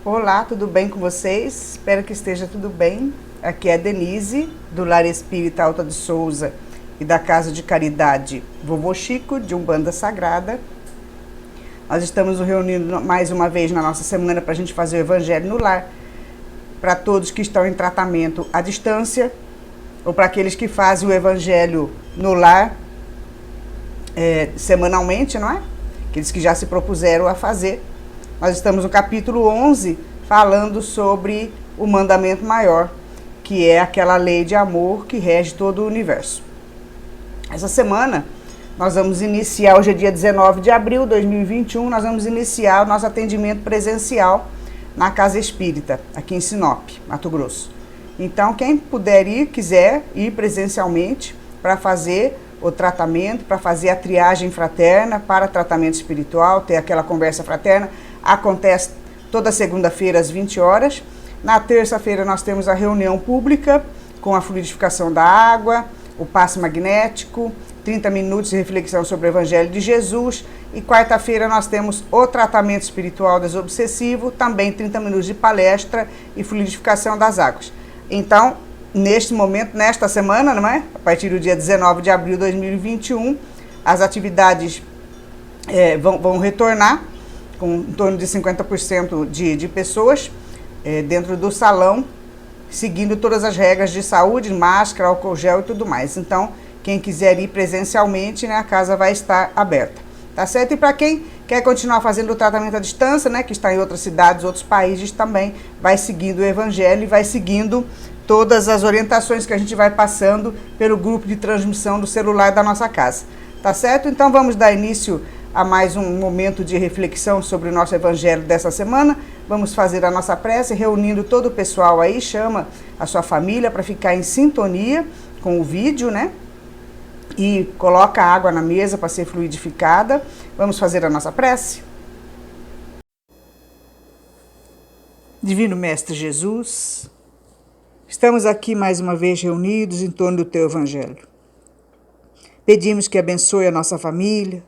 Olá, tudo bem com vocês? Espero que esteja tudo bem. Aqui é a Denise, do Lar Espírita Alta de Souza e da Casa de Caridade Vovô Chico, de Umbanda Sagrada. Nós estamos nos reunindo mais uma vez na nossa semana para a gente fazer o Evangelho no Lar, para todos que estão em tratamento à distância, ou para aqueles que fazem o Evangelho no Lar semanalmente, não é? Aqueles que já se propuseram a fazer. Nós estamos no capítulo 11, falando sobre o mandamento maior, que é aquela lei de amor que rege todo o universo. Essa semana, nós vamos iniciar, hoje é dia 19 de abril de 2021, nós vamos iniciar o nosso atendimento presencial na Casa Espírita, aqui em Sinop, Mato Grosso. Então, quem puder ir, quiser ir presencialmente para fazer o tratamento, para fazer a triagem fraterna para tratamento espiritual, ter aquela conversa fraterna, acontece toda segunda-feira às 20 horas. Na terça-feira nós temos a reunião pública com a fluidificação da água, o passe magnético, 30 minutos de reflexão sobre o Evangelho de Jesus. E quarta-feira nós temos o tratamento espiritual desobsessivo, também 30 minutos de palestra e fluidificação das águas. Então, neste momento, nesta semana, não é? A partir do dia 19 de abril de 2021, as atividades vão retornar, com em torno de 50% de pessoas dentro do salão, seguindo todas as regras de saúde, máscara, álcool gel e tudo mais. Então, quem quiser ir presencialmente, né, a casa vai estar aberta. Tá certo? E para quem quer continuar fazendo o tratamento à distância, né, que está em outras cidades, outros países também, vai seguindo o Evangelho e vai seguindo todas as orientações que a gente vai passando pelo grupo de transmissão do celular da nossa casa. Tá certo? Então, vamos dar início a mais um momento de reflexão sobre o nosso Evangelho dessa semana. Vamos fazer a nossa prece, reunindo todo o pessoal aí, chama a sua família para ficar em sintonia com o vídeo, né? E coloca a água na mesa para ser fluidificada. Vamos fazer a nossa prece? Divino Mestre Jesus, estamos aqui mais uma vez reunidos em torno do Teu Evangelho. Pedimos que abençoe a nossa família,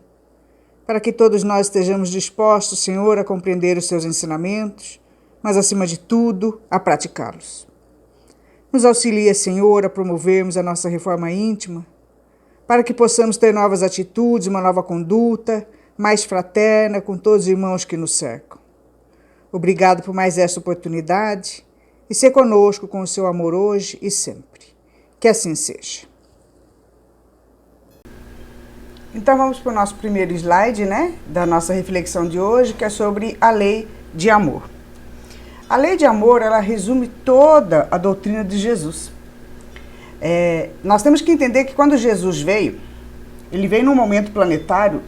para que todos nós estejamos dispostos, Senhor, a compreender os Seus ensinamentos, mas, acima de tudo, a praticá-los. Nos auxilia, Senhor, a promovermos a nossa reforma íntima, para que possamos ter novas atitudes, uma nova conduta, mais fraterna com todos os irmãos que nos cercam. Obrigado por mais esta oportunidade e ser conosco com o Seu amor hoje e sempre. Que assim seja. Então vamos para o nosso primeiro slide, né, da nossa reflexão de hoje, que é sobre a lei de amor. A lei de amor, ela resume toda a doutrina de Jesus. Nós temos que entender que quando Jesus veio, ele veio num momento planetário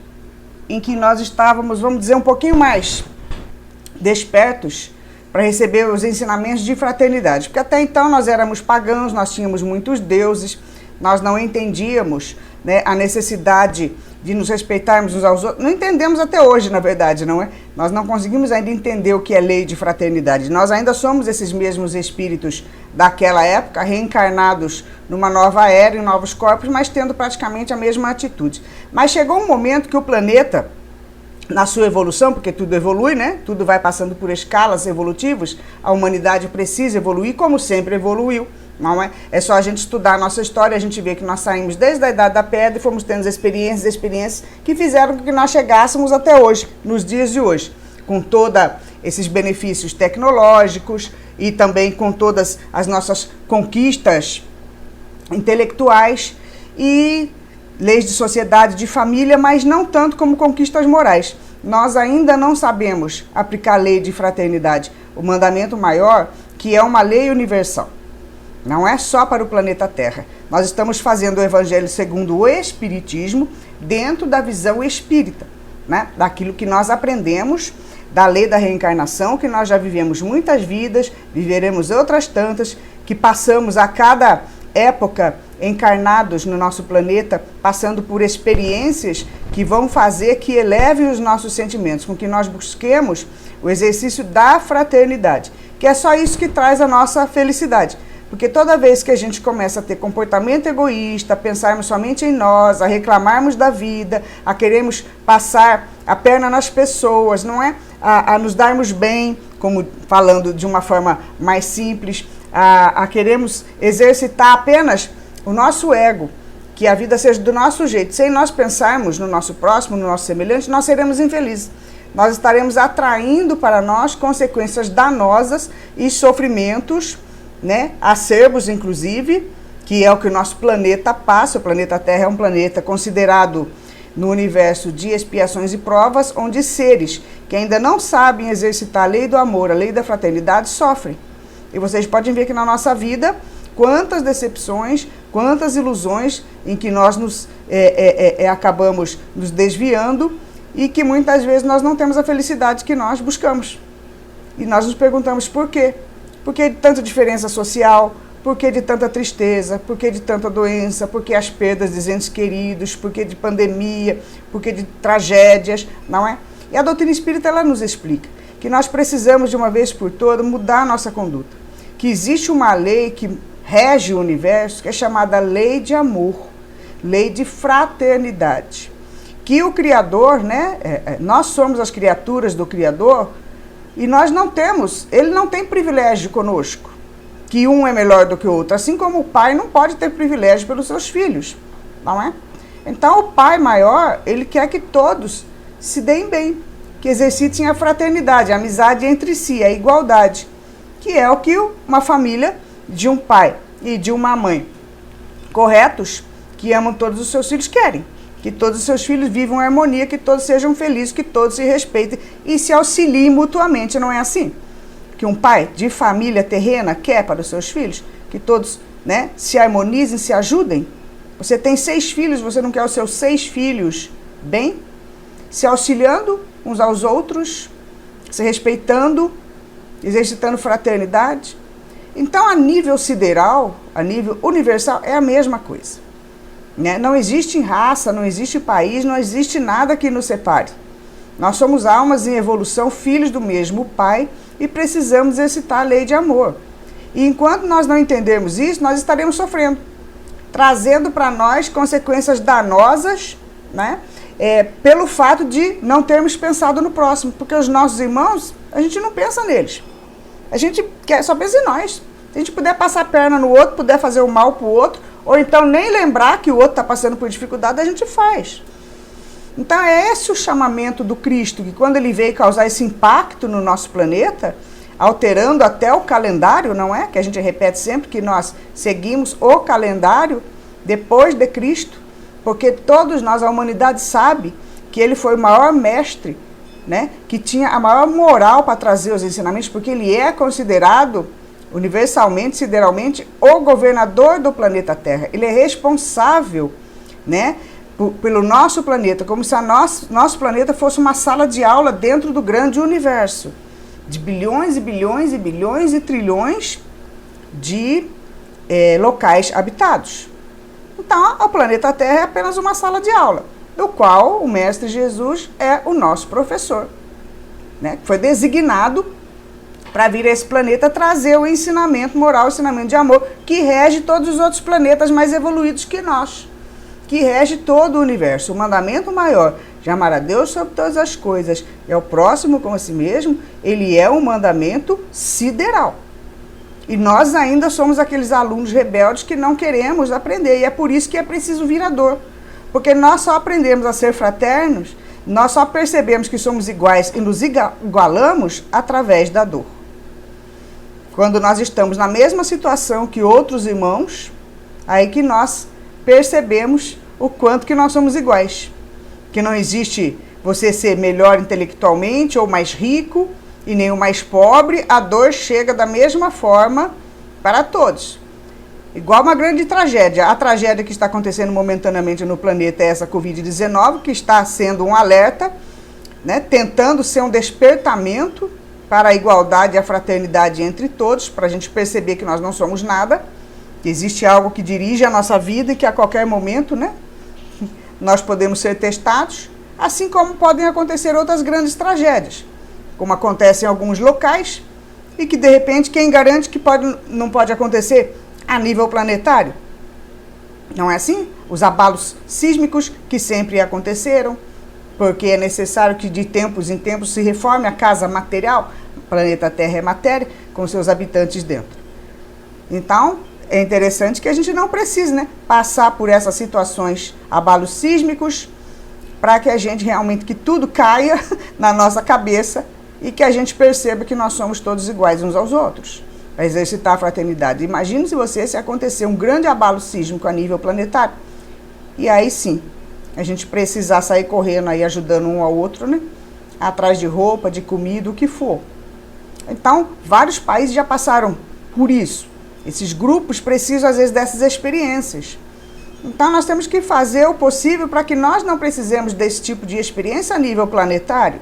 em que nós estávamos, vamos dizer, um pouquinho mais despertos para receber os ensinamentos de fraternidade. Porque até então nós éramos pagãos, nós tínhamos muitos deuses, nós não entendíamos, né, a necessidade de nos respeitarmos uns aos outros. Não entendemos até hoje, na verdade, não é? Nós não conseguimos ainda entender o que é lei de fraternidade. Nós ainda somos esses mesmos espíritos daquela época, reencarnados numa nova era, em novos corpos, mas tendo praticamente a mesma atitude. Mas chegou um momento que o planeta, na sua evolução, porque tudo evolui, né? Tudo vai passando por escalas evolutivas, a humanidade precisa evoluir como sempre evoluiu. Não é? É só a gente estudar a nossa história, a gente vê que nós saímos desde a Idade da Pedra e fomos tendo experiências que fizeram com que nós chegássemos até hoje, nos dias de hoje, com todos esses benefícios tecnológicos e também com todas as nossas conquistas intelectuais e leis de sociedade, de família, mas não tanto como conquistas morais. Nós ainda não sabemos aplicar a lei de fraternidade, o mandamento maior, que é uma lei universal. Não é só para o planeta Terra. Nós estamos fazendo o Evangelho segundo o Espiritismo, dentro da visão espírita, né? Daquilo que nós aprendemos, da lei da reencarnação, que nós já vivemos muitas vidas, viveremos outras tantas, que passamos a cada época encarnados no nosso planeta, passando por experiências que vão fazer que elevem os nossos sentimentos, com que nós busquemos o exercício da fraternidade, que é só isso que traz a nossa felicidade. Porque toda vez que a gente começa a ter comportamento egoísta, a pensarmos somente em nós, a reclamarmos da vida, a queremos passar a perna nas pessoas, não é? A nos darmos bem como falando de uma forma mais simples, a queremos exercitar apenas o nosso ego, que a vida seja do nosso jeito. Sem nós pensarmos no nosso próximo, no nosso semelhante, nós seremos infelizes. Nós estaremos atraindo para nós consequências danosas e sofrimentos, né, acerbos inclusive, que é o que o nosso planeta passa. O planeta Terra é um planeta considerado no universo de expiações e provas, onde seres que ainda não sabem exercitar a lei do amor, a lei da fraternidade, sofrem. E vocês podem ver que na nossa vida, quantas decepções, quantas ilusões em que nós acabamos nos desviando e que muitas vezes nós não temos a felicidade que nós buscamos. E nós nos perguntamos por quê? Por que de tanta diferença social? Por que de tanta tristeza? Por que de tanta doença? Por que as perdas de entes queridos? Por que de pandemia? Por que de tragédias? Não é? E a doutrina espírita, ela nos explica que nós precisamos de uma vez por todas mudar a nossa conduta. Que existe uma lei que rege o universo, que é chamada lei de amor, lei de fraternidade. Que o Criador, né? Nós somos as criaturas do Criador e nós não temos, ele não tem privilégio conosco, que um é melhor do que o outro, assim como o pai não pode ter privilégio pelos seus filhos, não é? Então o pai maior, ele quer que todos se deem bem, que exercitem a fraternidade, a amizade entre si, a igualdade, que é o que uma família de um pai e de uma mãe corretos, que amam todos os seus filhos, querem. Que todos os seus filhos vivam em harmonia, que todos sejam felizes, que todos se respeitem e se auxiliem mutuamente, não é assim? Que um pai de família terrena quer para os seus filhos? Que todos, né, se harmonizem, se ajudem? Você tem 6 filhos, você não quer os seus 6 filhos bem? Se auxiliando uns aos outros, se respeitando, exercitando fraternidade? Então, a nível sideral, a nível universal, é a mesma coisa. Né? Não existe raça, não existe país, não existe nada que nos separe. Nós somos almas em evolução, filhos do mesmo Pai e precisamos exercitar a lei de amor. E enquanto nós não entendermos isso, nós estaremos sofrendo, trazendo para nós consequências danosas, né? Pelo fato de não termos pensado no próximo, porque os nossos irmãos, a gente não pensa neles. A gente só pensa em nós. Se a gente puder passar a perna no outro, puder fazer o mal para o outro, ou então nem lembrar que o outro está passando por dificuldade, a gente faz. Então é esse o chamamento do Cristo, que quando ele veio causar esse impacto no nosso planeta, alterando até o calendário, não é? Que a gente repete sempre que nós seguimos o calendário depois de Cristo, porque todos nós, a humanidade sabe que ele foi o maior mestre, né? Que tinha a maior moral para trazer os ensinamentos, porque ele é considerado universalmente, sideralmente, o governador do planeta Terra. Ele é responsável, né, pelo nosso planeta, como se nosso planeta fosse uma sala de aula dentro do grande universo, de bilhões e bilhões e bilhões e trilhões de locais habitados. Então, o planeta Terra é apenas uma sala de aula, do qual o Mestre Jesus é o nosso professor, né, que foi designado para vir a esse planeta trazer o ensinamento moral, o ensinamento de amor, que rege todos os outros planetas mais evoluídos que nós, que rege todo o universo. O mandamento maior de amar a Deus sobre todas as coisas e ao próximo como a si mesmo, ele é um mandamento sideral. E nós ainda somos aqueles alunos rebeldes que não queremos aprender, e é por isso que é preciso vir a dor. Porque nós só aprendemos a ser fraternos, nós só percebemos que somos iguais e nos igualamos através da dor. Quando nós estamos na mesma situação que outros irmãos, aí que nós percebemos o quanto que nós somos iguais. Que não existe você ser melhor intelectualmente ou mais rico e nem o mais pobre, a dor chega da mesma forma para todos. Igual uma grande tragédia. A tragédia que está acontecendo momentaneamente no planeta é essa Covid-19, que está sendo um alerta, né, tentando ser um despertamento para a igualdade e a fraternidade entre todos, para a gente perceber que nós não somos nada, que existe algo que dirige a nossa vida e que a qualquer momento, né, nós podemos ser testados, assim como podem acontecer outras grandes tragédias, como acontece em alguns locais, e que de repente quem garante que não pode acontecer a nível planetário? Não é assim? Os abalos sísmicos que sempre aconteceram, porque é necessário que de tempos em tempos se reforme a casa material, o planeta Terra é matéria, com seus habitantes dentro. Então, é interessante que a gente não precise, né, passar por essas situações, abalos sísmicos, para que a gente realmente, que tudo caia na nossa cabeça e que a gente perceba que nós somos todos iguais uns aos outros, para exercitar a fraternidade. Imagine se acontecer um grande abalo sísmico a nível planetário, e aí sim, a gente precisar sair correndo aí, ajudando um ao outro, né, atrás de roupa, de comida, o que for. Então, vários países já passaram por isso. Esses grupos precisam, às vezes, dessas experiências. Então, nós temos que fazer o possível para que nós não precisemos desse tipo de experiência a nível planetário.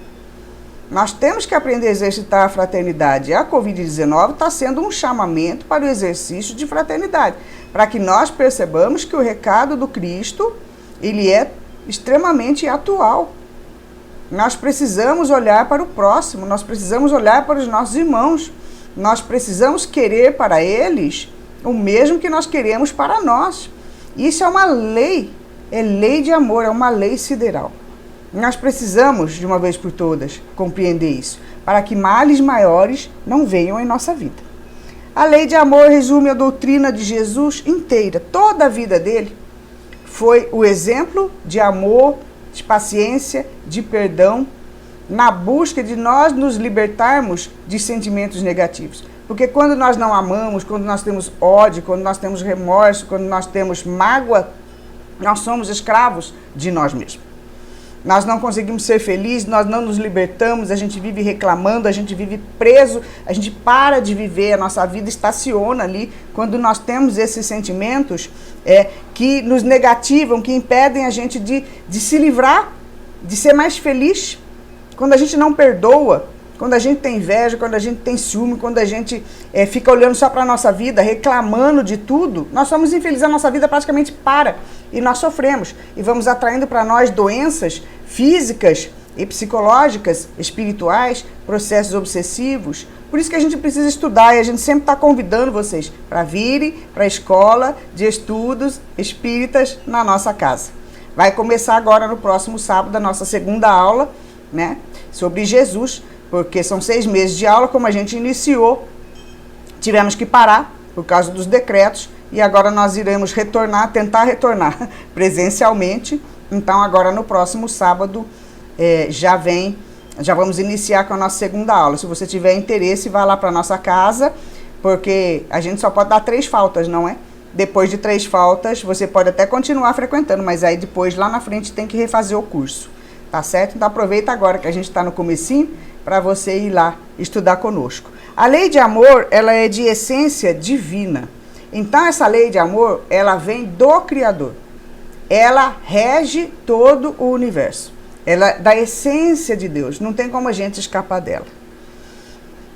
Nós temos que aprender a exercitar a fraternidade. A Covid-19 está sendo um chamamento para o exercício de fraternidade, para que nós percebamos que o recado do Cristo, ele é extremamente atual. Nós precisamos olhar para o próximo, nós precisamos olhar para os nossos irmãos. Nós precisamos querer para eles o mesmo que nós queremos para nós. Isso é uma lei, é lei de amor, é uma lei sideral. Nós precisamos, de uma vez por todas, compreender isso, para que males maiores não venham em nossa vida. A lei de amor resume a doutrina de Jesus inteira. Toda a vida dele foi o exemplo de amor, de paciência, de perdão, na busca de nós nos libertarmos de sentimentos negativos. Porque quando nós não amamos, quando nós temos ódio, quando nós temos remorso, quando nós temos mágoa, nós somos escravos de nós mesmos. Nós não conseguimos ser felizes, nós não nos libertamos, a gente vive reclamando, a gente vive preso, a gente para de viver, a nossa vida estaciona ali quando nós temos esses sentimentos que nos negativam, que impedem a gente de se livrar, de ser mais feliz. Quando a gente não perdoa, quando a gente tem inveja, quando a gente tem ciúme, quando a gente fica olhando só para a nossa vida, reclamando de tudo, nós somos infelizes, a nossa vida praticamente para e nós sofremos. E vamos atraindo para nós doenças físicas e psicológicas, espirituais, processos obsessivos. Por isso que a gente precisa estudar e a gente sempre está convidando vocês para virem para a escola de estudos espíritas na nossa casa. Vai começar agora no próximo sábado a nossa segunda aula, né, sobre Jesus, porque são 6 meses de aula, como a gente iniciou, tivemos que parar por causa dos decretos, e agora nós iremos tentar retornar presencialmente. Então agora no próximo sábado já vamos iniciar com a nossa segunda aula. Se você tiver interesse, vá lá para a nossa casa, porque a gente só pode dar 3 faltas, não é? Depois de 3 faltas, você pode até continuar frequentando, mas aí depois, lá na frente, tem que refazer o curso. Tá certo? Então aproveita agora que a gente está no comecinho para você ir lá estudar conosco. A lei de amor, ela é de essência divina. Então essa lei de amor, ela vem do Criador. Ela rege todo o universo. Ela é da essência de Deus. Não tem como a gente escapar dela.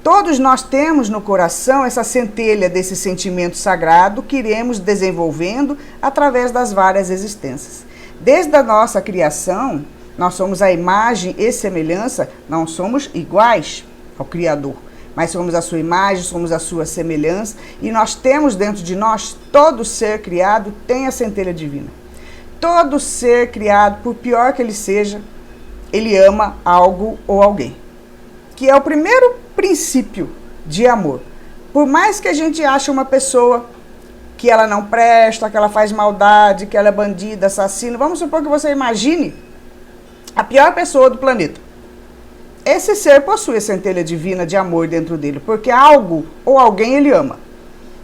Todos nós temos no coração essa centelha desse sentimento sagrado que iremos desenvolvendo através das várias existências. Desde a nossa criação, nós somos a imagem e semelhança, não somos iguais ao Criador, mas somos a sua imagem, somos a sua semelhança, e nós temos dentro de nós, todo ser criado tem a centelha divina. Todo ser criado, por pior que ele seja, ele ama algo ou alguém, que é o primeiro princípio de amor. Por mais que a gente ache uma pessoa que ela não presta, que ela faz maldade, que ela é bandida, assassina, vamos supor que você imagine a pior pessoa do planeta. Esse ser possui a centelha divina de amor dentro dele, porque algo ou alguém ele ama.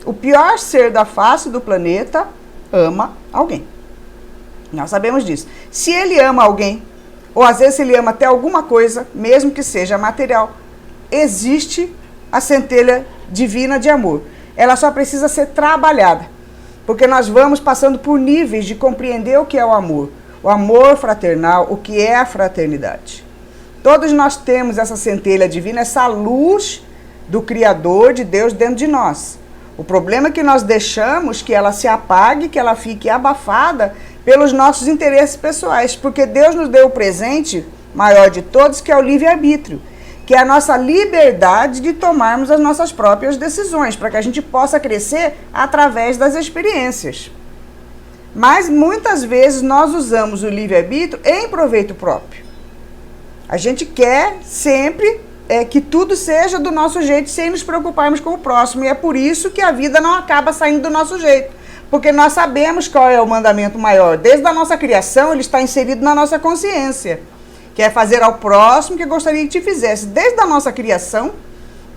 O pior ser da face do planeta ama alguém. Nós sabemos disso. Se ele ama alguém, ou às vezes ele ama até alguma coisa, mesmo que seja material, existe a centelha divina de amor. Ela só precisa ser trabalhada, porque nós vamos passando por níveis de compreender o que é o amor fraternal, o que é a fraternidade. Todos nós temos essa centelha divina, essa luz do Criador, de Deus dentro de nós. O problema é que nós deixamos que ela se apague, que ela fique abafada pelos nossos interesses pessoais, porque Deus nos deu o presente maior de todos, que é o livre-arbítrio, que é a nossa liberdade de tomarmos as nossas próprias decisões, para que a gente possa crescer através das experiências. Mas muitas vezes nós usamos o livre-arbítrio em proveito próprio. A gente quer sempre que tudo seja do nosso jeito, sem nos preocuparmos com o próximo. E é por isso que a vida não acaba saindo do nosso jeito. Porque nós sabemos qual é o mandamento maior. Desde a nossa criação, ele está inserido na nossa consciência. Que é fazer ao próximo que gostaria que te fizesse. Desde a nossa criação,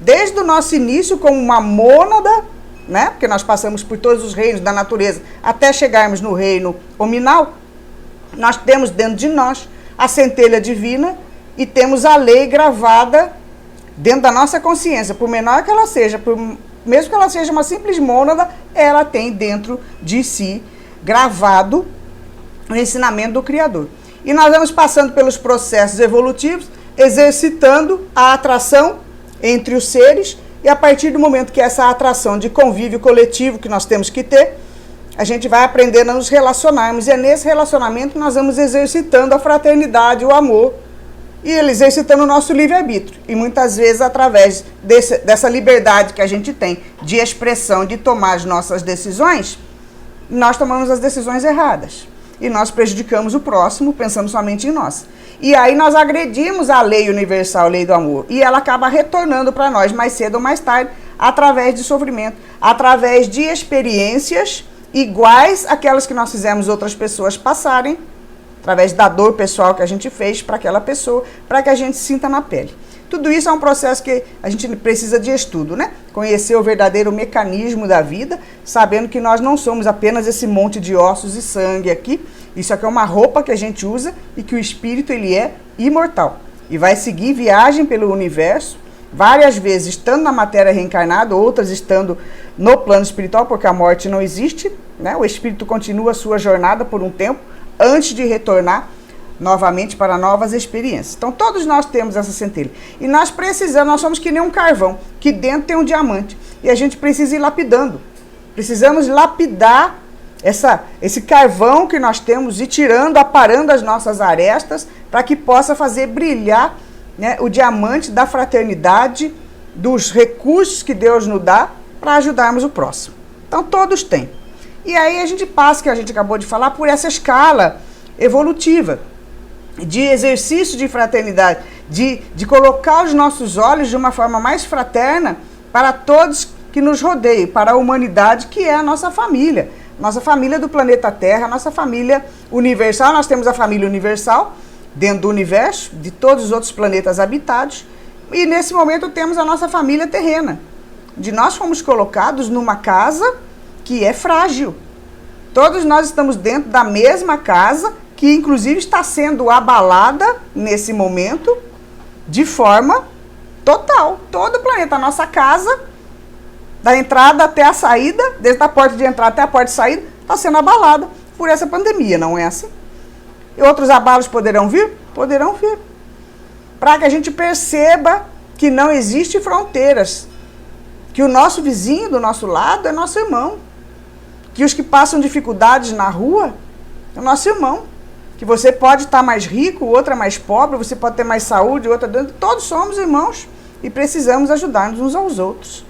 desde o nosso início como uma mônada, né? Porque nós passamos por todos os reinos da natureza até chegarmos no reino hominal, nós temos dentro de nós a centelha divina e temos a lei gravada dentro da nossa consciência. Por menor que ela seja, mesmo que ela seja uma simples mônada, ela tem dentro de si gravado o ensinamento do Criador. E nós vamos passando pelos processos evolutivos, exercitando a atração entre os seres, e a partir do momento que essa atração de convívio coletivo que nós temos que ter, a gente vai aprendendo a nos relacionarmos, e é nesse relacionamento que nós vamos exercitando a fraternidade, o amor, e exercitando o nosso livre-arbítrio. E muitas vezes, através dessa liberdade que a gente tem de expressão, de tomar as nossas decisões, nós tomamos as decisões erradas. E nós prejudicamos o próximo, pensando somente em nós. E aí nós agredimos a lei universal, a lei do amor. E ela acaba retornando para nós mais cedo ou mais tarde, através de sofrimento, através de experiências iguais àquelas que nós fizemos outras pessoas passarem, através da dor pessoal que a gente fez para aquela pessoa, para que a gente sinta na pele. Tudo isso é um processo que a gente precisa de estudo, né? Conhecer o verdadeiro mecanismo da vida, sabendo que nós não somos apenas esse monte de ossos e sangue aqui. Isso aqui é uma roupa que a gente usa e que o espírito, ele é imortal. E vai seguir viagem pelo universo, várias vezes estando na matéria reencarnada, outras estando no plano espiritual, porque a morte não existe, né? O espírito continua a sua jornada por um tempo, antes de retornar novamente para novas experiências. Então, todos nós temos essa centelha. E nós precisamos, nós somos que nem um carvão, que dentro tem um diamante. E a gente precisa ir lapidando. Precisamos lapidar esse carvão que nós temos, e tirando, aparando as nossas arestas, para que possa fazer brilhar, né, o diamante da fraternidade, dos recursos que Deus nos dá para ajudarmos o próximo. Então, todos têm. E aí a gente passa, que a gente acabou de falar, por essa escala evolutiva de exercício de fraternidade, de colocar os nossos olhos de uma forma mais fraterna para todos que nos rodeiam, para a humanidade, que é a nossa família do planeta Terra, nossa família universal. Nós temos a família universal dentro do universo, de todos os outros planetas habitados, e nesse momento temos a nossa família terrena, onde nós fomos colocados numa casa que é frágil. Todos nós estamos dentro da mesma casa, que inclusive está sendo abalada nesse momento de forma total. Todo o planeta, a nossa casa, da entrada até a saída, desde a porta de entrada até a porta de saída, está sendo abalada por essa pandemia, não é assim? E outros abalos poderão vir? Poderão vir. Para que a gente perceba que não existe fronteiras, que o nosso vizinho do nosso lado é nosso irmão, que os que passam dificuldades na rua é nosso irmão, que você pode estar mais rico, o outro é mais pobre, você pode ter mais saúde, o outro é doente, todos somos irmãos e precisamos ajudar-nos uns aos outros.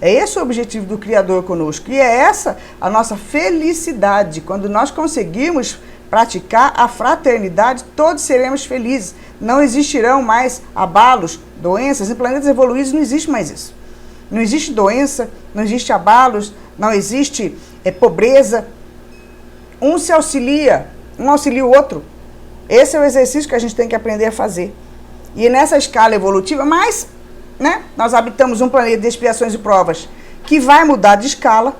É esse o objetivo do Criador conosco, e é essa a nossa felicidade. Quando nós conseguirmos praticar a fraternidade, todos seremos felizes. Não existirão mais abalos, doenças. Em planetas evoluídos não existe mais isso. Não existe doença, não existe abalos, não existe pobreza. Um se auxilia, um auxilia o outro. Esse é o exercício que a gente tem que aprender a fazer. E nessa escala evolutiva, mas, né, nós habitamos um planeta de expiações e provas que vai mudar de escala.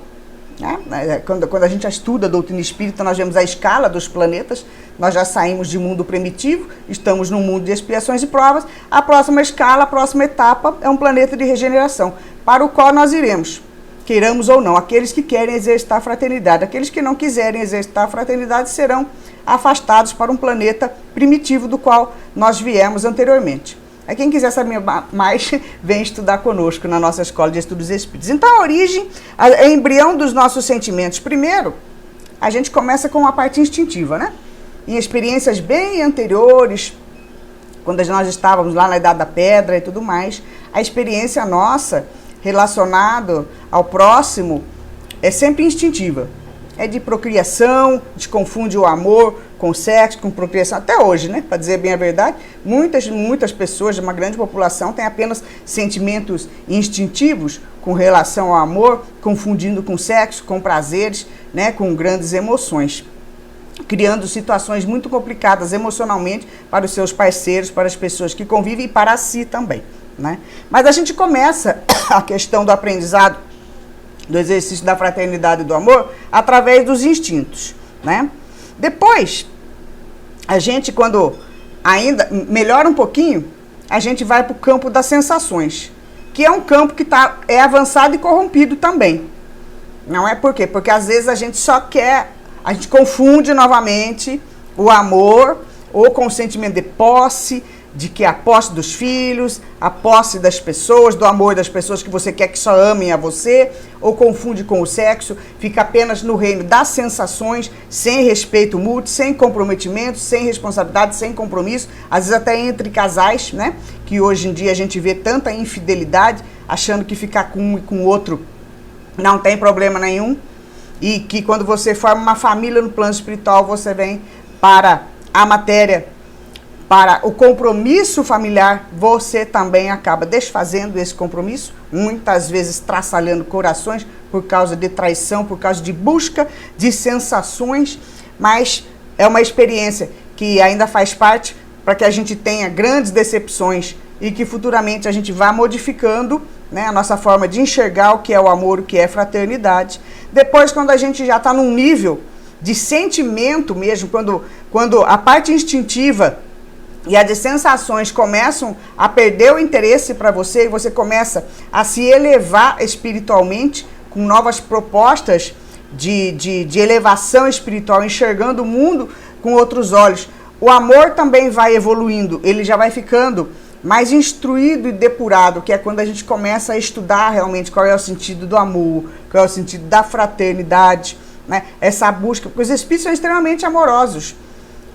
Né? Quando a gente estuda a doutrina espírita, nós vemos a escala dos planetas. Nós já saímos de mundo primitivo, estamos num mundo de expiações e provas. A próxima escala, a próxima etapa é um planeta de regeneração, para o qual nós iremos, queiramos ou não. Aqueles que querem exercitar a fraternidade, aqueles que não quiserem exercitar a fraternidade serão afastados para um planeta primitivo do qual nós viemos anteriormente. Aí quem quiser saber mais, vem estudar conosco na nossa Escola de Estudos Espíritas. Então a origem, a embrião dos nossos sentimentos. Primeiro, a gente começa com a parte instintiva, né? Em experiências bem anteriores, quando nós estávamos lá na Idade da Pedra e tudo mais, a experiência nossa relacionada ao próximo é sempre instintiva. é de procriação, a gente confunde o amor com sexo, com procriação, até hoje, né? Para dizer bem a verdade, muitas pessoas, uma grande população, têm apenas sentimentos instintivos com relação ao amor, confundindo com sexo, com prazeres, né? Com grandes emoções, criando situações muito complicadas emocionalmente para os seus parceiros, para as pessoas que convivem e para si também, né? Mas a gente começa a questão do aprendizado, do exercício da fraternidade e do amor, através dos instintos, né? Depois, a gente, quando ainda melhora um pouquinho, a gente vai para o campo das sensações, que é um campo que é avançado e corrompido também. Não é por quê? Porque às vezes a gente só quer, a gente confunde novamente o amor ou com o sentimento de posse, de que a posse dos filhos, a posse das pessoas, do amor das pessoas que você quer que só amem a você, ou confunde com o sexo, fica apenas no reino das sensações, sem respeito mútuo, sem comprometimento, sem responsabilidade, sem compromisso, às vezes até entre casais, né? Que hoje em dia a gente vê tanta infidelidade, achando que ficar com um e com o outro não tem problema nenhum, e que quando você forma uma família no plano espiritual, você vem para a matéria, para o compromisso familiar, você também acaba desfazendo esse compromisso, muitas vezes traçalhando corações por causa de traição, por causa de busca de sensações, mas é uma experiência que ainda faz parte para que a gente tenha grandes decepções e que futuramente a gente vá modificando, né, a nossa forma de enxergar o que é o amor, o que é fraternidade. Depois, quando a gente já está num nível de sentimento mesmo, quando a parte instintiva e a de sensações começam a perder o interesse para você, e você começa a se elevar espiritualmente com novas propostas de elevação espiritual, enxergando o mundo com outros olhos. O amor também vai evoluindo, ele já vai ficando mais instruído e depurado, que é quando a gente começa a estudar realmente qual é o sentido do amor, qual é o sentido da fraternidade, né? Essa busca, porque os espíritos são extremamente amorosos.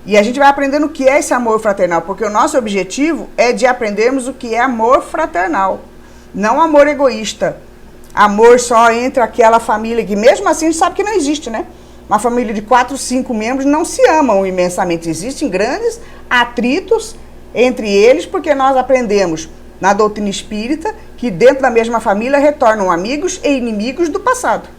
E a gente vai aprendendo o que é esse amor fraternal, porque o nosso objetivo é de aprendermos o que é amor fraternal, não amor egoísta. Amor só entre aquela família, que mesmo assim a gente sabe que não existe, né? Uma família de 4, 5 membros não se amam imensamente. Existem grandes atritos entre eles, porque nós aprendemos na doutrina espírita que dentro da mesma família retornam amigos e inimigos do passado.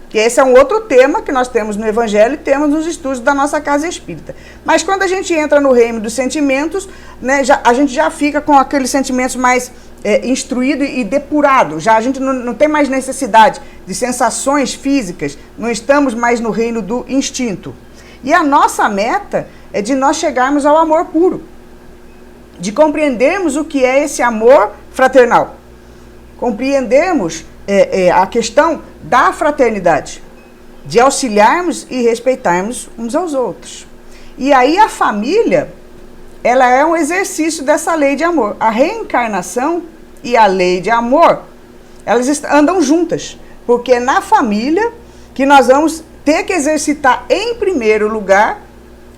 Que esse é um outro tema que nós temos no Evangelho e temos nos estudos da nossa casa espírita. Mas quando a gente entra no reino dos sentimentos, né, a gente já fica com aqueles sentimentos mais instruído e depurado. Já a gente não tem mais necessidade de sensações físicas, não estamos mais no reino do instinto. E a nossa meta é de nós chegarmos ao amor puro, de compreendermos o que é esse amor fraternal, compreendermos a questão da fraternidade, de auxiliarmos e respeitarmos uns aos outros. E aí a família, ela é um exercício dessa lei de amor. A reencarnação e a lei de amor, elas andam juntas, porque é na família que nós vamos ter que exercitar em primeiro lugar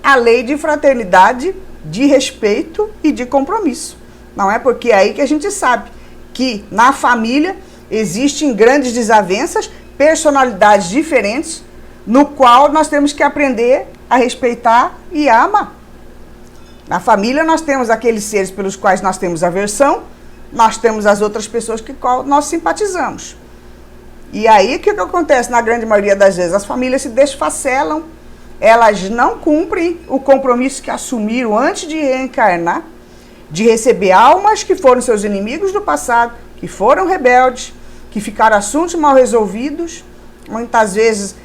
a lei de fraternidade, de respeito e de compromisso. Não é porque é aí que a gente sabe que na família existem grandes desavenças, personalidades diferentes, no qual nós temos que aprender a respeitar e a amar. Na família nós temos aqueles seres pelos quais nós temos aversão, nós temos as outras pessoas que nós simpatizamos. E aí o que acontece na grande maioria das vezes? As famílias se desfacelam, elas não cumprem o compromisso que assumiram antes de reencarnar, de receber almas que foram seus inimigos do passado, que foram rebeldes, que ficaram assuntos mal resolvidos. Muitas vezes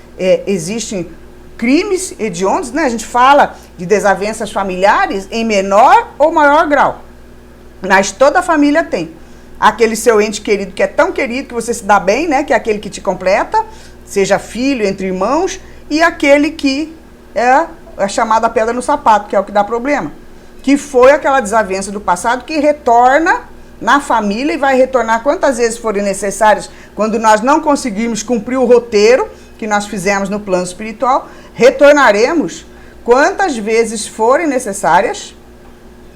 existem crimes hediondos, né? A gente fala de desavenças familiares em menor ou maior grau, mas toda a família tem aquele seu ente querido que é tão querido que você se dá bem, né? Que é aquele que te completa, seja filho, entre irmãos, e aquele que é a chamada pedra no sapato, que é o que dá problema, que foi aquela desavença do passado que retorna na família e vai retornar quantas vezes forem necessárias, quando nós não conseguirmos cumprir o roteiro que nós fizemos no plano espiritual, retornaremos quantas vezes forem necessárias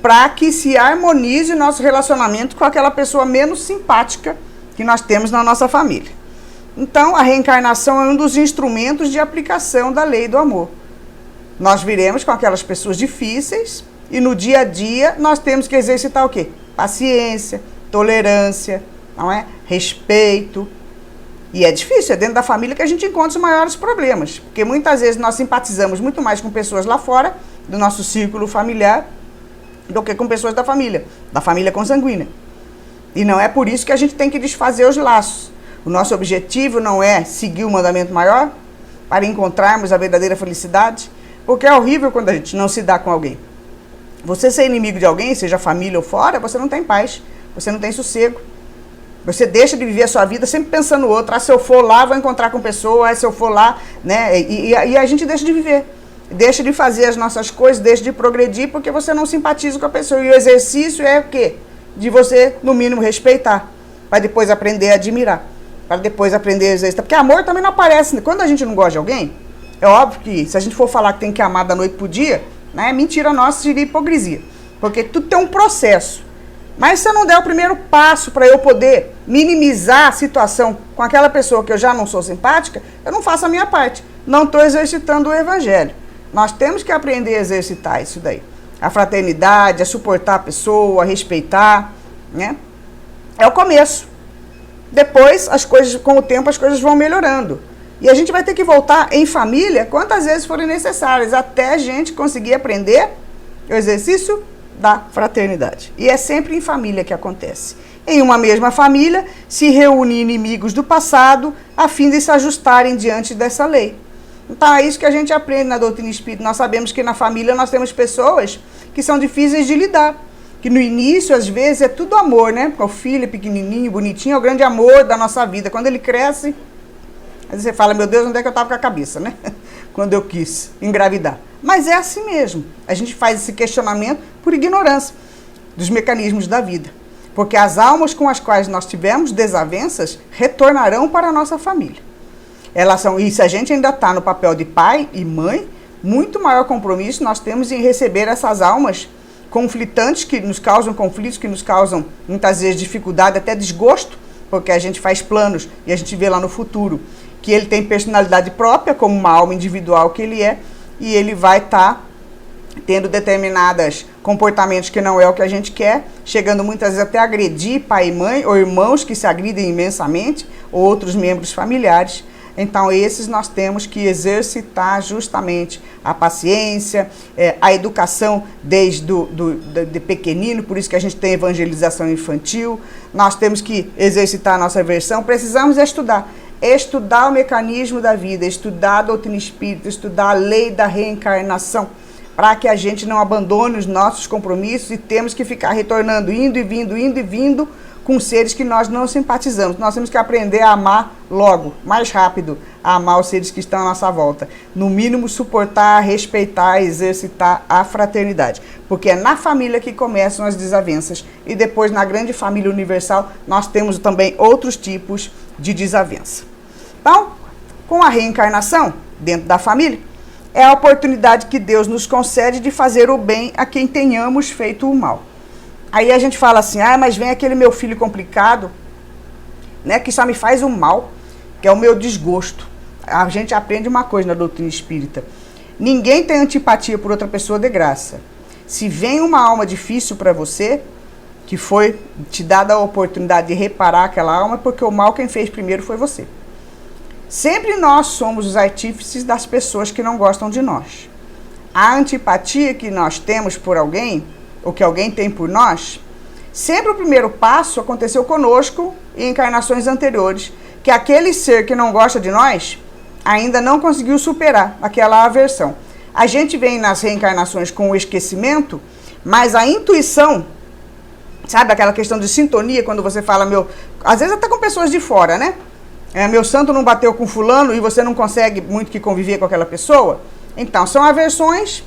para que se harmonize o nosso relacionamento com aquela pessoa menos simpática que nós temos na nossa família. Então, a reencarnação é um dos instrumentos de aplicação da lei do amor. Nós viremos com aquelas pessoas difíceis e no dia a dia nós temos que exercitar o quê? Paciência, tolerância, não é? Respeito. E é difícil, é dentro da família que a gente encontra os maiores problemas. Porque muitas vezes nós simpatizamos muito mais com pessoas lá fora, do nosso círculo familiar, do que com pessoas da família consanguínea. E não é por isso que a gente tem que desfazer os laços. O nosso objetivo não é seguir o mandamento maior para encontrarmos a verdadeira felicidade, porque é horrível quando a gente não se dá com alguém. Você ser inimigo de alguém, seja família ou fora, você não tem paz, você não tem sossego. Você deixa de viver a sua vida sempre pensando no outro. Ah, se eu for lá, vou encontrar com pessoa. Ah, se eu for lá, né? E a gente deixa de viver. Deixa de fazer as nossas coisas, deixa de progredir, porque você não simpatiza com a pessoa. E o exercício é o quê? De você, no mínimo, respeitar. Para depois aprender a admirar. Para depois aprender a exercitar. Porque amor também não aparece. Quando a gente não gosta de alguém, é óbvio que se a gente for falar que tem que amar da noite pro dia, né, é mentira nossa, seria hipocrisia. Porque tudo tem um processo. Mas se eu não der o primeiro passo para eu poder minimizar a situação com aquela pessoa que eu já não sou simpática, eu não faço a minha parte. Não estou exercitando o evangelho. Nós temos que aprender a exercitar isso daí. A fraternidade, a suportar a pessoa, a respeitar, né? É o começo. Depois, as coisas, com o tempo, as coisas vão melhorando. E a gente vai ter que voltar em família quantas vezes forem necessárias, até a gente conseguir aprender o exercício da fraternidade. E é sempre em família que acontece. Em uma mesma família, se reúnem inimigos do passado a fim de se ajustarem diante dessa lei. Então é isso que a gente aprende na doutrina espírita. Nós sabemos que na família nós temos pessoas que são difíceis de lidar. Que no início, às vezes, é tudo amor, né? Porque o filho é pequenininho, bonitinho, é o grande amor da nossa vida. Quando ele cresce, aí você fala, meu Deus, onde é que eu estava com a cabeça, né? Quando eu quis engravidar. Mas é assim mesmo. A gente faz esse questionamento por ignorância dos mecanismos da vida. Porque as almas com as quais nós tivemos desavenças retornarão para a nossa família. Elas são, e se a gente ainda está no papel de pai e mãe, muito maior compromisso nós temos em receber essas almas conflitantes, que nos causam conflitos, que nos causam muitas vezes dificuldade, até desgosto, porque a gente faz planos e a gente vê lá no futuro que ele tem personalidade própria, como uma alma individual que ele é, e ele vai estar tendo determinados comportamentos que não é o que a gente quer, chegando muitas vezes até a agredir pai e mãe, ou irmãos que se agridem imensamente, ou outros membros familiares. Então, esses nós temos que exercitar justamente a paciência, a educação desde de pequenino, por isso que a gente tem evangelização infantil. Nós temos que exercitar a nossa versão, precisamos estudar. Estudar o mecanismo da vida, estudar a doutrina espírita, estudar a lei da reencarnação, para que a gente não abandone os nossos compromissos e temos que ficar retornando, indo e vindo, com seres que nós não simpatizamos. Nós temos que aprender a amar logo, mais rápido, a amar os seres que estão à nossa volta. No mínimo, suportar, respeitar, exercitar a fraternidade. Porque é na família que começam as desavenças. E depois, na grande família universal, nós temos também outros tipos de desavença. Então, com a reencarnação, dentro da família, é a oportunidade que Deus nos concede de fazer o bem a quem tenhamos feito o mal. Aí a gente fala assim, mas vem aquele meu filho complicado, né, que só me faz o mal, que é o meu desgosto. A gente aprende uma coisa na doutrina espírita. Ninguém tem antipatia por outra pessoa de graça. Se vem uma alma difícil para você, que foi te dada a oportunidade de reparar aquela alma, porque o mal quem fez primeiro foi você. Sempre nós somos os artífices das pessoas que não gostam de nós. A antipatia que nós temos por alguém, ou que alguém tem por nós, sempre o primeiro passo aconteceu conosco em encarnações anteriores, que aquele ser que não gosta de nós ainda não conseguiu superar aquela aversão. A gente vem nas reencarnações com o esquecimento, mas a intuição, sabe aquela questão de sintonia, quando você fala, às vezes até com pessoas de fora, né? Meu santo não bateu com fulano e você não consegue muito que conviver com aquela pessoa. Então, são aversões,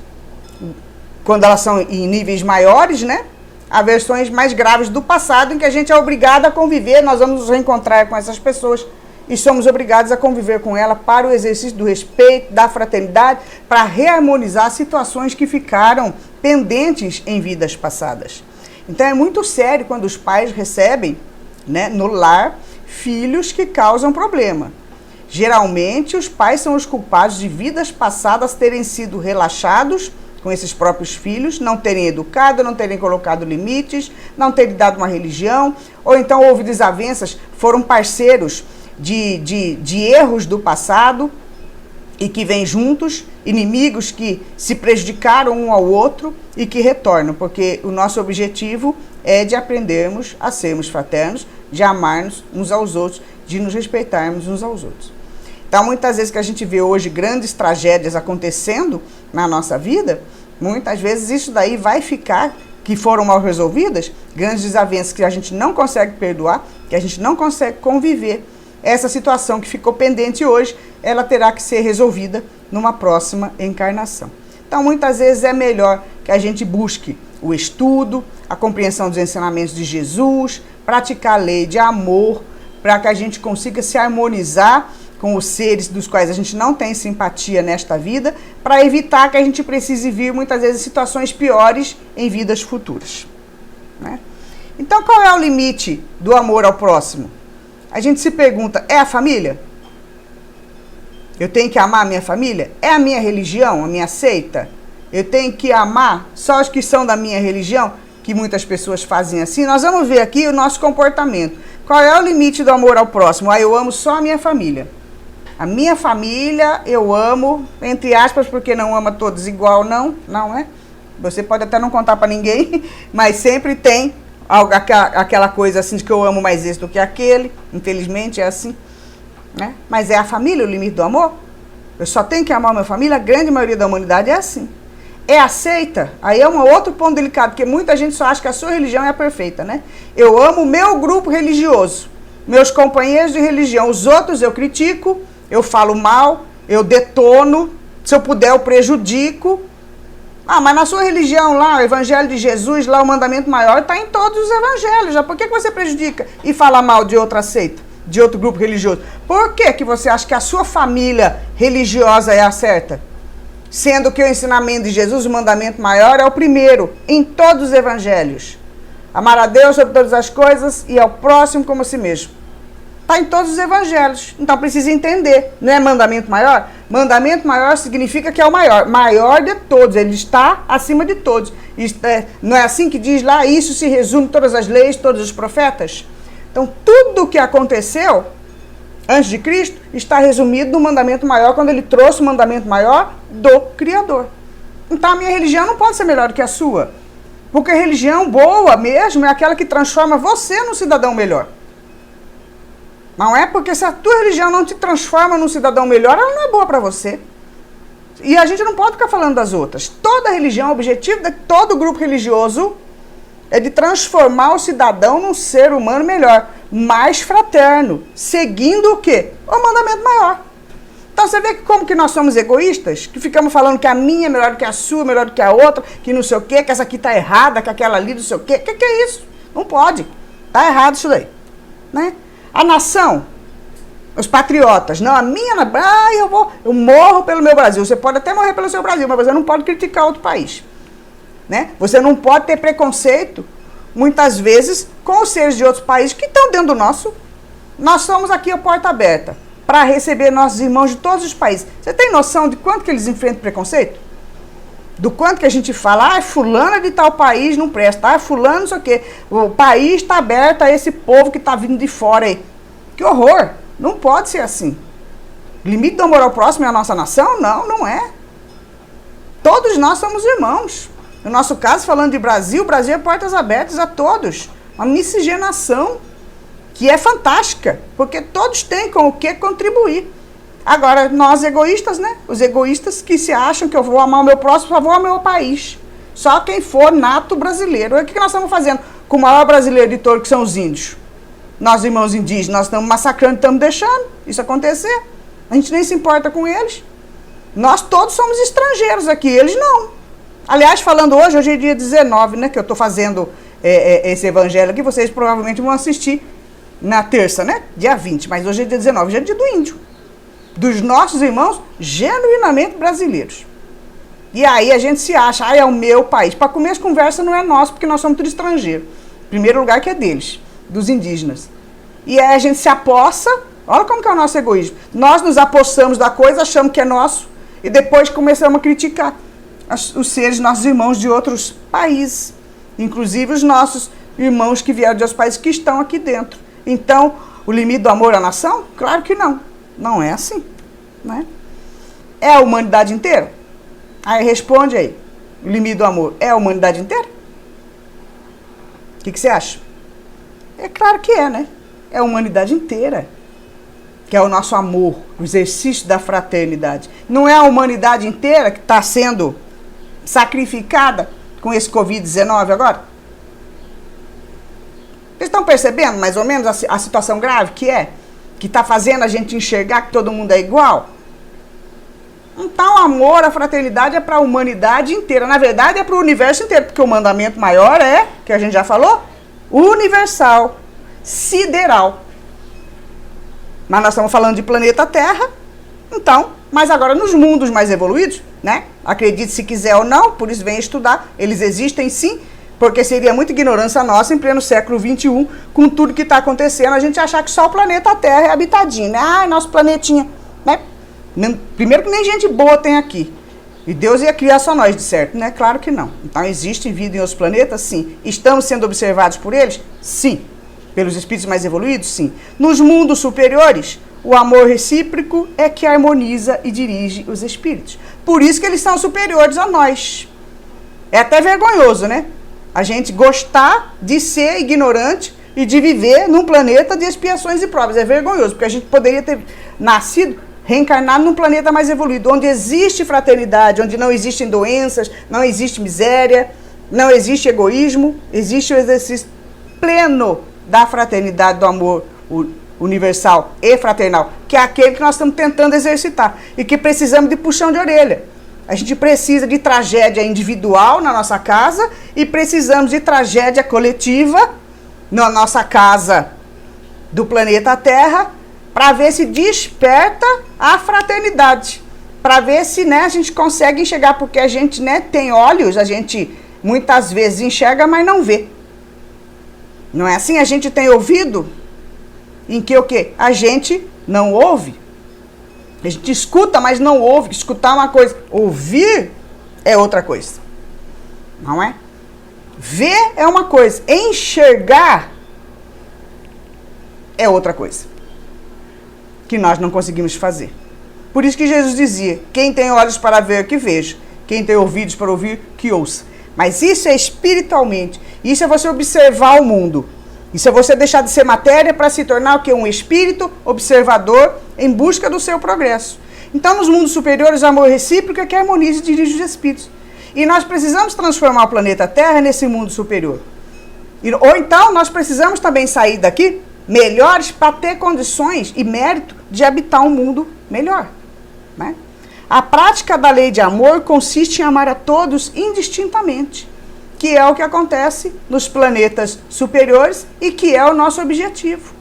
quando elas são em níveis maiores, né? Aversões mais graves do passado, em que a gente é obrigado a conviver, nós vamos nos reencontrar com essas pessoas e somos obrigados a conviver com ela para o exercício do respeito, da fraternidade, para reharmonizar situações que ficaram pendentes em vidas passadas. Então é muito sério quando os pais recebem, né, no lar, filhos que causam problema. Geralmente, os pais são os culpados de vidas passadas terem sido relaxados com esses próprios filhos, não terem educado, não terem colocado limites, não terem dado uma religião, ou então houve desavenças, foram parceiros de erros do passado e que vêm juntos, inimigos que se prejudicaram um ao outro e que retornam, porque o nosso objetivo é de aprendermos a sermos fraternos, de amarmos uns aos outros, de nos respeitarmos uns aos outros. Então, muitas vezes que a gente vê hoje grandes tragédias acontecendo na nossa vida, muitas vezes isso daí vai ficar, que foram mal resolvidas, grandes desavenças que a gente não consegue perdoar, que a gente não consegue conviver. Essa situação que ficou pendente hoje, ela terá que ser resolvida numa próxima encarnação. Então, muitas vezes é melhor que a gente busque o estudo, a compreensão dos ensinamentos de Jesus, praticar a lei de amor, para que a gente consiga se harmonizar com os seres dos quais a gente não tem simpatia nesta vida, para evitar que a gente precise vir, muitas vezes, situações piores em vidas futuras, né? Então, qual é o limite do amor ao próximo? A gente se pergunta, é a família? Eu tenho que amar a minha família? É a minha religião, a minha seita? Eu tenho que amar só os que são da minha religião? Que muitas pessoas fazem assim. Nós vamos ver aqui o nosso comportamento. Qual é o limite do amor ao próximo? Eu amo só a minha família. A minha família eu amo, entre aspas, porque não ama todos igual, não é? Você pode até não contar para ninguém, mas sempre tem aquela coisa assim de que eu amo mais esse do que aquele. Infelizmente é assim, né? Mas é a família o limite do amor? Eu só tenho que amar a minha família? A grande maioria da humanidade é assim. É aceita? Aí é um outro ponto delicado, porque muita gente só acha que a sua religião é a perfeita, né? Eu amo o meu grupo religioso, meus companheiros de religião, os outros eu critico, eu falo mal, eu detono, se eu puder eu prejudico. Ah, mas na sua religião lá, o evangelho de Jesus, lá o mandamento maior está em todos os evangelhos. Já por que você prejudica e fala mal de outra seita, de outro grupo religioso? Por que você acha que a sua família religiosa é a certa? Sendo que o ensinamento de Jesus, o mandamento maior, é o primeiro em todos os evangelhos. Amar a Deus sobre todas as coisas e ao próximo como a si mesmo. Está em todos os evangelhos. Então precisa entender. Não é mandamento maior? Mandamento maior significa que é o maior. Maior de todos. Ele está acima de todos. Não é assim que diz lá? Isso se resume todas as leis, todos os profetas? Então tudo o que aconteceu antes de Cristo está resumido no mandamento maior, quando ele trouxe o mandamento maior do Criador. Então a minha religião não pode ser melhor do que a sua. Porque a religião boa mesmo é aquela que transforma você num cidadão melhor. Não é porque se a tua religião não te transforma num cidadão melhor, ela não é boa para você. E a gente não pode ficar falando das outras. Toda religião, o objetivo de todo grupo religioso é de transformar o cidadão num ser humano melhor, mais fraterno, seguindo o quê? O mandamento maior. Então você vê como que nós somos egoístas, que ficamos falando que a minha é melhor do que a sua, melhor do que a outra, que não sei o quê, que essa aqui está errada, que aquela ali não sei o quê. Que é isso? Não pode. Está errado isso daí, né? A nação, os patriotas, não, a minha, eu morro pelo meu Brasil. Você pode até morrer pelo seu Brasil, mas você não pode criticar outro país, né? Você não pode ter preconceito, muitas vezes, com os seres de outros países que estão dentro do nosso. Nós somos aqui a porta aberta para receber nossos irmãos de todos os países. Você tem noção de quanto que eles enfrentam preconceito? Do quanto que a gente fala, fulano de tal país não presta, fulano não sei o quê. O país está aberto a esse povo que está vindo de fora aí. Que horror! Não pode ser assim. O limite do amor ao próximo é a nossa nação? Não, não é. Todos nós somos irmãos. No nosso caso, falando de Brasil, o Brasil é portas abertas a todos. Uma miscigenação que é fantástica, porque todos têm com o que contribuir. Agora, nós egoístas, né? Os egoístas que se acham que eu vou amar o meu próximo, só vou amar o meu país. Só quem for nato brasileiro. O que nós estamos fazendo com o maior brasileiro de todos, que são os índios? Nós, irmãos indígenas, nós estamos massacrando, estamos deixando isso acontecer. A gente nem se importa com eles. Nós todos somos estrangeiros aqui, eles não. Aliás, falando hoje é dia 19, né? Que eu estou fazendo esse evangelho aqui, vocês provavelmente vão assistir na terça, né? Dia 20, mas hoje é dia 19, hoje é dia do índio. Dos nossos irmãos genuinamente brasileiros. E aí a gente se acha, é o meu país. Para começo de conversa não é nosso, porque nós somos tudo estrangeiro. Primeiro lugar que é deles, dos indígenas. E aí a gente se apossa, Olha como que é o nosso egoísmo. Nós nos apossamos da coisa, achamos que é nosso, e depois começamos a criticar os seres, nossos irmãos de outros países, inclusive os nossos irmãos que vieram de outros países que estão aqui dentro. Então, o limite do amor à nação? Claro que não. Não é assim, né? É a humanidade inteira? Aí responde aí. O limite do amor é a humanidade inteira? O que você acha? É claro que é, né? É a humanidade inteira. Que é o nosso amor, o exercício da fraternidade. Não é a humanidade inteira que está sendo sacrificada com esse Covid-19 agora? Vocês estão percebendo mais ou menos a situação grave que é? Que está fazendo a gente enxergar que todo mundo é igual? Então, o amor, a fraternidade é para a humanidade inteira. Na verdade, é para o universo inteiro, porque o mandamento maior é, que a gente já falou, universal, sideral. Mas nós estamos falando de planeta Terra, então, mas agora nos mundos mais evoluídos, né? Acredite se quiser ou não, por isso vem estudar, eles existem sim, porque seria muita ignorância nossa em pleno século XXI, com tudo que está acontecendo, a gente achar que só o planeta Terra é habitadinho, né? Ah, nosso planetinha, né? Primeiro que nem gente boa tem aqui. E Deus ia criar só nós, de certo, né? Claro que não. Então, existe vida em outros planetas? Sim. Estamos sendo observados por eles? Sim. Pelos espíritos mais evoluídos? Sim. Nos mundos superiores, o amor recíproco é que harmoniza e dirige os espíritos. Por isso que eles são superiores a nós. É até vergonhoso, né? A gente gostar de ser ignorante e de viver num planeta de expiações e provas. É vergonhoso, porque a gente poderia ter nascido, reencarnado num planeta mais evoluído, onde existe fraternidade, onde não existem doenças, não existe miséria, não existe egoísmo, existe o exercício pleno da fraternidade, do amor universal e fraternal, que é aquele que nós estamos tentando exercitar e que precisamos de puxão de orelha. A gente precisa de tragédia individual na nossa casa e precisamos de tragédia coletiva na nossa casa do planeta Terra, para ver se desperta a fraternidade, para ver se, né, a gente consegue enxergar, porque a gente, né, tem olhos, a gente muitas vezes enxerga, mas não vê. Não é assim? A gente tem ouvido, em que o quê? A gente não ouve. A gente escuta, mas não ouve. Escutar é uma coisa, ouvir é outra coisa. Não é? Ver é uma coisa, enxergar é outra coisa, que nós não conseguimos fazer. Por isso que Jesus dizia, quem tem olhos para ver, que veja. Quem tem ouvidos para ouvir, que ouça. Mas isso é espiritualmente. Isso é você observar o mundo. Isso é você deixar de ser matéria para se tornar o quê? Um espírito observador em busca do seu progresso. Então, nos mundos superiores, o amor recíproco é que harmoniza e dirige os espíritos. E nós precisamos transformar o planeta Terra nesse mundo superior. Ou então, nós precisamos também sair daqui melhores para ter condições e mérito de habitar um mundo melhor, né? A prática da lei de amor consiste em amar a todos indistintamente, que é o que acontece nos planetas superiores e que é o nosso objetivo,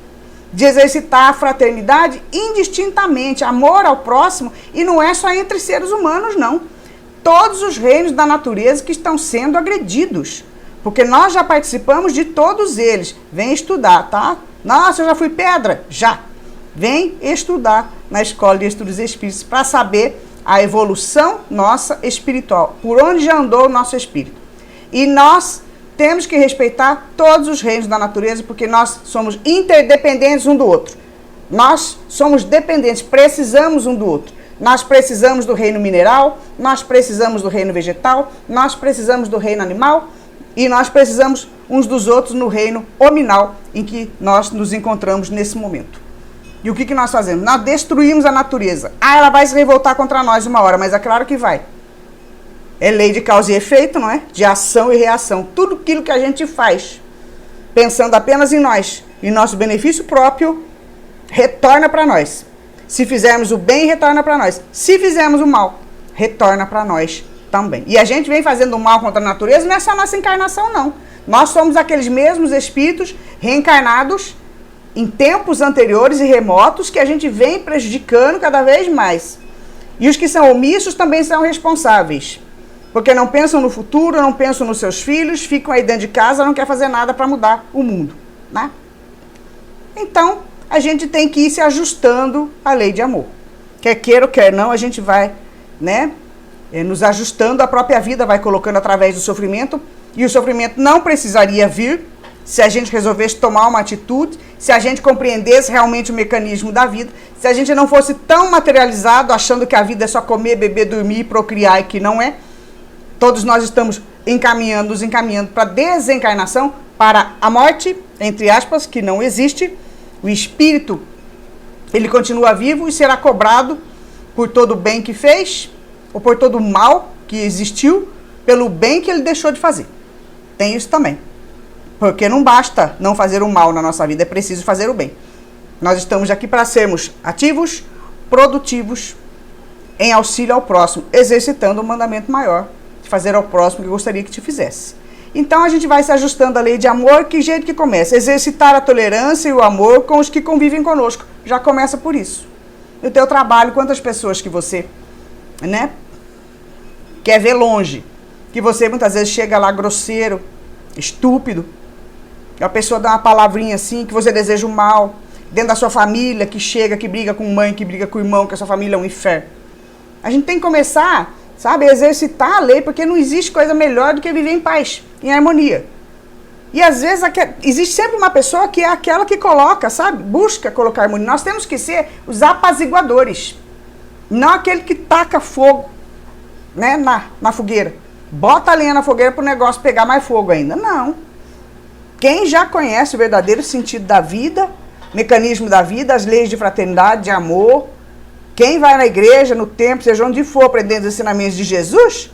de exercitar a fraternidade indistintamente, amor ao próximo, e não é só entre seres humanos, não. Todos os reinos da natureza que estão sendo agredidos, porque nós já participamos de todos eles. Vem estudar, tá? Nossa, eu já fui pedra? Já. Vem estudar na Escola de Estudos Espíritos para saber a evolução nossa espiritual, por onde já andou o nosso espírito. E nós temos que respeitar todos os reinos da natureza, porque nós somos interdependentes um do outro. Nós somos dependentes, precisamos um do outro. Nós precisamos do reino mineral, nós precisamos do reino vegetal, nós precisamos do reino animal, e nós precisamos uns dos outros no reino hominal, em que nós nos encontramos nesse momento. E o que nós fazemos? Nós destruímos a natureza. Ah, ela vai se revoltar contra nós uma hora, mas é claro que vai. É lei de causa e efeito, não é? De ação e reação. Tudo aquilo que a gente faz, pensando apenas em nós, em nosso benefício próprio, retorna para nós. Se fizermos o bem, retorna para nós. Se fizermos o mal, retorna para nós também. E a gente vem fazendo o mal contra a natureza, não é só a nossa encarnação, não. Nós somos aqueles mesmos espíritos reencarnados em tempos anteriores e remotos que a gente vem prejudicando cada vez mais. E os que são omissos também são responsáveis, porque não pensam no futuro, não pensam nos seus filhos, ficam aí dentro de casa, não quer fazer nada para mudar o mundo, né? Então, a gente tem que ir se ajustando à lei de amor. Quer queira ou quer não, a gente vai, né, nos ajustando, a própria vida vai colocando através do sofrimento, e o sofrimento não precisaria vir se a gente resolvesse tomar uma atitude, se a gente compreendesse realmente o mecanismo da vida, se a gente não fosse tão materializado, achando que a vida é só comer, beber, dormir, procriar, e que não é. Todos nós estamos nos encaminhando para a desencarnação, para a morte, entre aspas, que não existe. O espírito, ele continua vivo e será cobrado por todo o bem que fez, ou por todo o mal que existiu, pelo bem que ele deixou de fazer. Tem isso também. Porque não basta não fazer o mal na nossa vida, é preciso fazer o bem. Nós estamos aqui para sermos ativos, produtivos, em auxílio ao próximo, exercitando o mandamento maior, de fazer ao próximo o que gostaria que te fizesse. Então a gente vai se ajustando à lei de amor, que jeito que começa? Exercitar a tolerância e o amor com os que convivem conosco. Já começa por isso. No teu trabalho, quantas pessoas que você, né, quer ver longe, que você muitas vezes chega lá grosseiro, estúpido, a pessoa dá uma palavrinha assim, que você deseja o mal, dentro da sua família, que chega, que briga com mãe, que briga com irmão, que a sua família é um inferno. A gente tem que começar, sabe, a exercitar a lei, porque não existe coisa melhor do que viver em paz, em harmonia. E às vezes existe sempre uma pessoa que é aquela que coloca, sabe, busca colocar harmonia. Nós temos que ser os apaziguadores, não aquele que taca fogo, né, na fogueira. Bota a lenha na fogueira para o negócio pegar mais fogo ainda. Não. Quem já conhece o verdadeiro sentido da vida, mecanismo da vida, as leis de fraternidade, de amor, quem vai na igreja, no templo, seja onde for, aprendendo os ensinamentos de Jesus,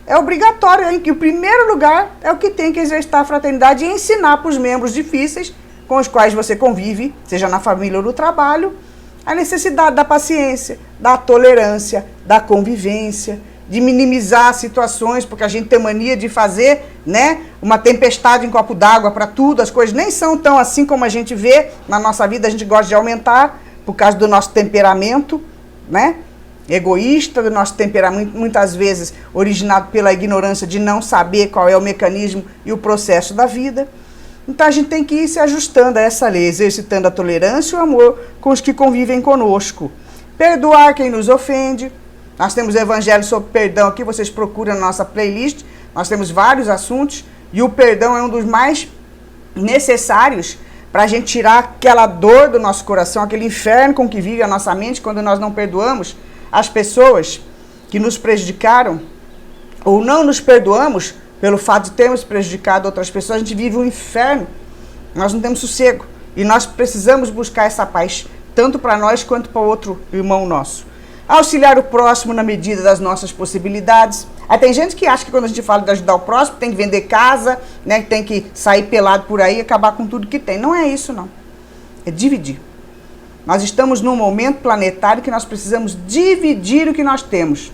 é obrigatório, em que o primeiro lugar é o que tem que exercitar a fraternidade e ensinar para os membros difíceis com os quais você convive, seja na família ou no trabalho, a necessidade da paciência, da tolerância, da convivência, de minimizar situações, porque a gente tem mania de fazer, né, uma tempestade em copo d'água para tudo, as coisas nem são tão assim como a gente vê na nossa vida, a gente gosta de aumentar por causa do nosso temperamento, né, egoísta, do nosso temperamento, muitas vezes originado pela ignorância de não saber qual é o mecanismo e o processo da vida. Então a gente tem que ir se ajustando a essa lei, exercitando a tolerância e o amor com os que convivem conosco. Perdoar quem nos ofende. Nós temos o evangelho sobre perdão aqui, vocês procuram na nossa playlist. Nós temos vários assuntos e o perdão é um dos mais necessários para a gente tirar aquela dor do nosso coração, aquele inferno com que vive a nossa mente quando nós não perdoamos as pessoas que nos prejudicaram ou não nos perdoamos pelo fato de termos prejudicado outras pessoas. A gente vive um inferno, nós não temos sossego e nós precisamos buscar essa paz, tanto para nós quanto para o outro irmão nosso. Auxiliar o próximo na medida das nossas possibilidades. Aí tem gente que acha que quando a gente fala de ajudar o próximo, tem que vender casa, né, que tem que sair pelado por aí e acabar com tudo que tem. Não é isso, não. É dividir. Nós estamos num momento planetário que nós precisamos dividir o que nós temos.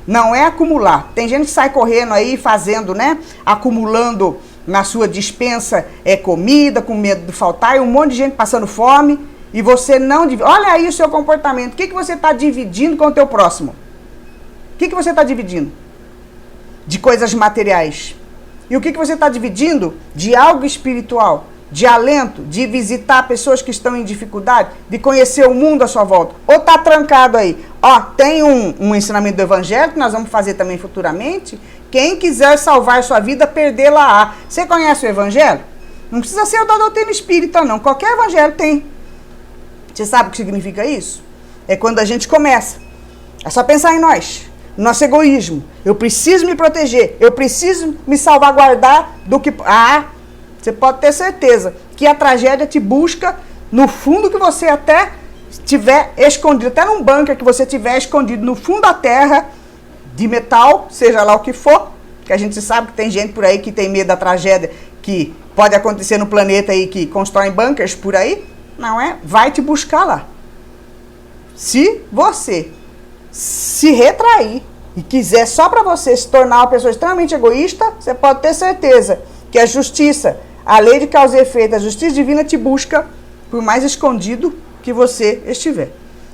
Não é acumular. Tem gente que sai correndo aí, fazendo, né, acumulando na sua despensa comida, com medo de faltar, e um monte de gente passando fome. E você não divide. Olha aí o seu comportamento. O que você está dividindo com o teu próximo? O que você está dividindo? De coisas materiais. E o que você está dividindo de algo espiritual? De alento? De visitar pessoas que estão em dificuldade? De conhecer o mundo à sua volta? Ou está trancado aí? Ó, tem um ensinamento do evangelho que nós vamos fazer também futuramente. Quem quiser salvar sua vida, perdê-la-á. Você conhece o evangelho? Não precisa ser o da doutrina espírita, não. Qualquer evangelho tem. Você sabe o que significa isso? É quando a gente começa. É só pensar em nós. Nosso egoísmo. Eu preciso me proteger. Eu preciso me salvaguardar do que... você pode ter certeza que a tragédia te busca no fundo que você até tiver escondido. Até num bunker que você tiver escondido no fundo da terra, de metal, seja lá o que for. Que a gente sabe que tem gente por aí que tem medo da tragédia que pode acontecer no planeta aí, que constroem bunkers por aí. Não é? Vai te buscar lá. Se você se retrair e quiser só para você se tornar uma pessoa extremamente egoísta, você pode ter certeza que a justiça, a lei de causa e efeito, a justiça divina te busca por mais escondido que você estiver.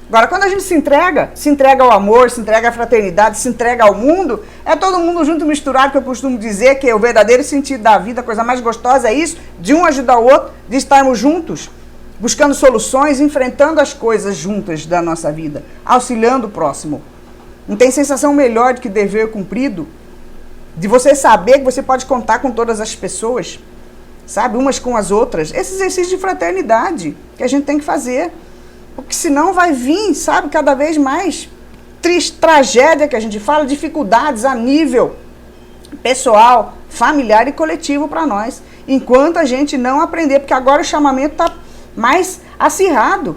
Agora, quando a gente se entrega ao amor, se entrega à fraternidade, se entrega ao mundo, é todo mundo junto misturado, que eu costumo dizer que é o verdadeiro sentido da vida, a coisa mais gostosa é isso, de um ajudar o outro, de estarmos juntos, buscando soluções, enfrentando as coisas juntas da nossa vida, auxiliando o próximo. Não tem sensação melhor do que dever cumprido, de você saber que você pode contar com todas as pessoas, sabe, umas com as outras. Esse exercício de fraternidade que a gente tem que fazer, porque senão vai vir, sabe, cada vez mais tragédia que a gente fala, dificuldades a nível pessoal, familiar e coletivo para nós, enquanto a gente não aprender, porque agora o chamamento está mais acirrado.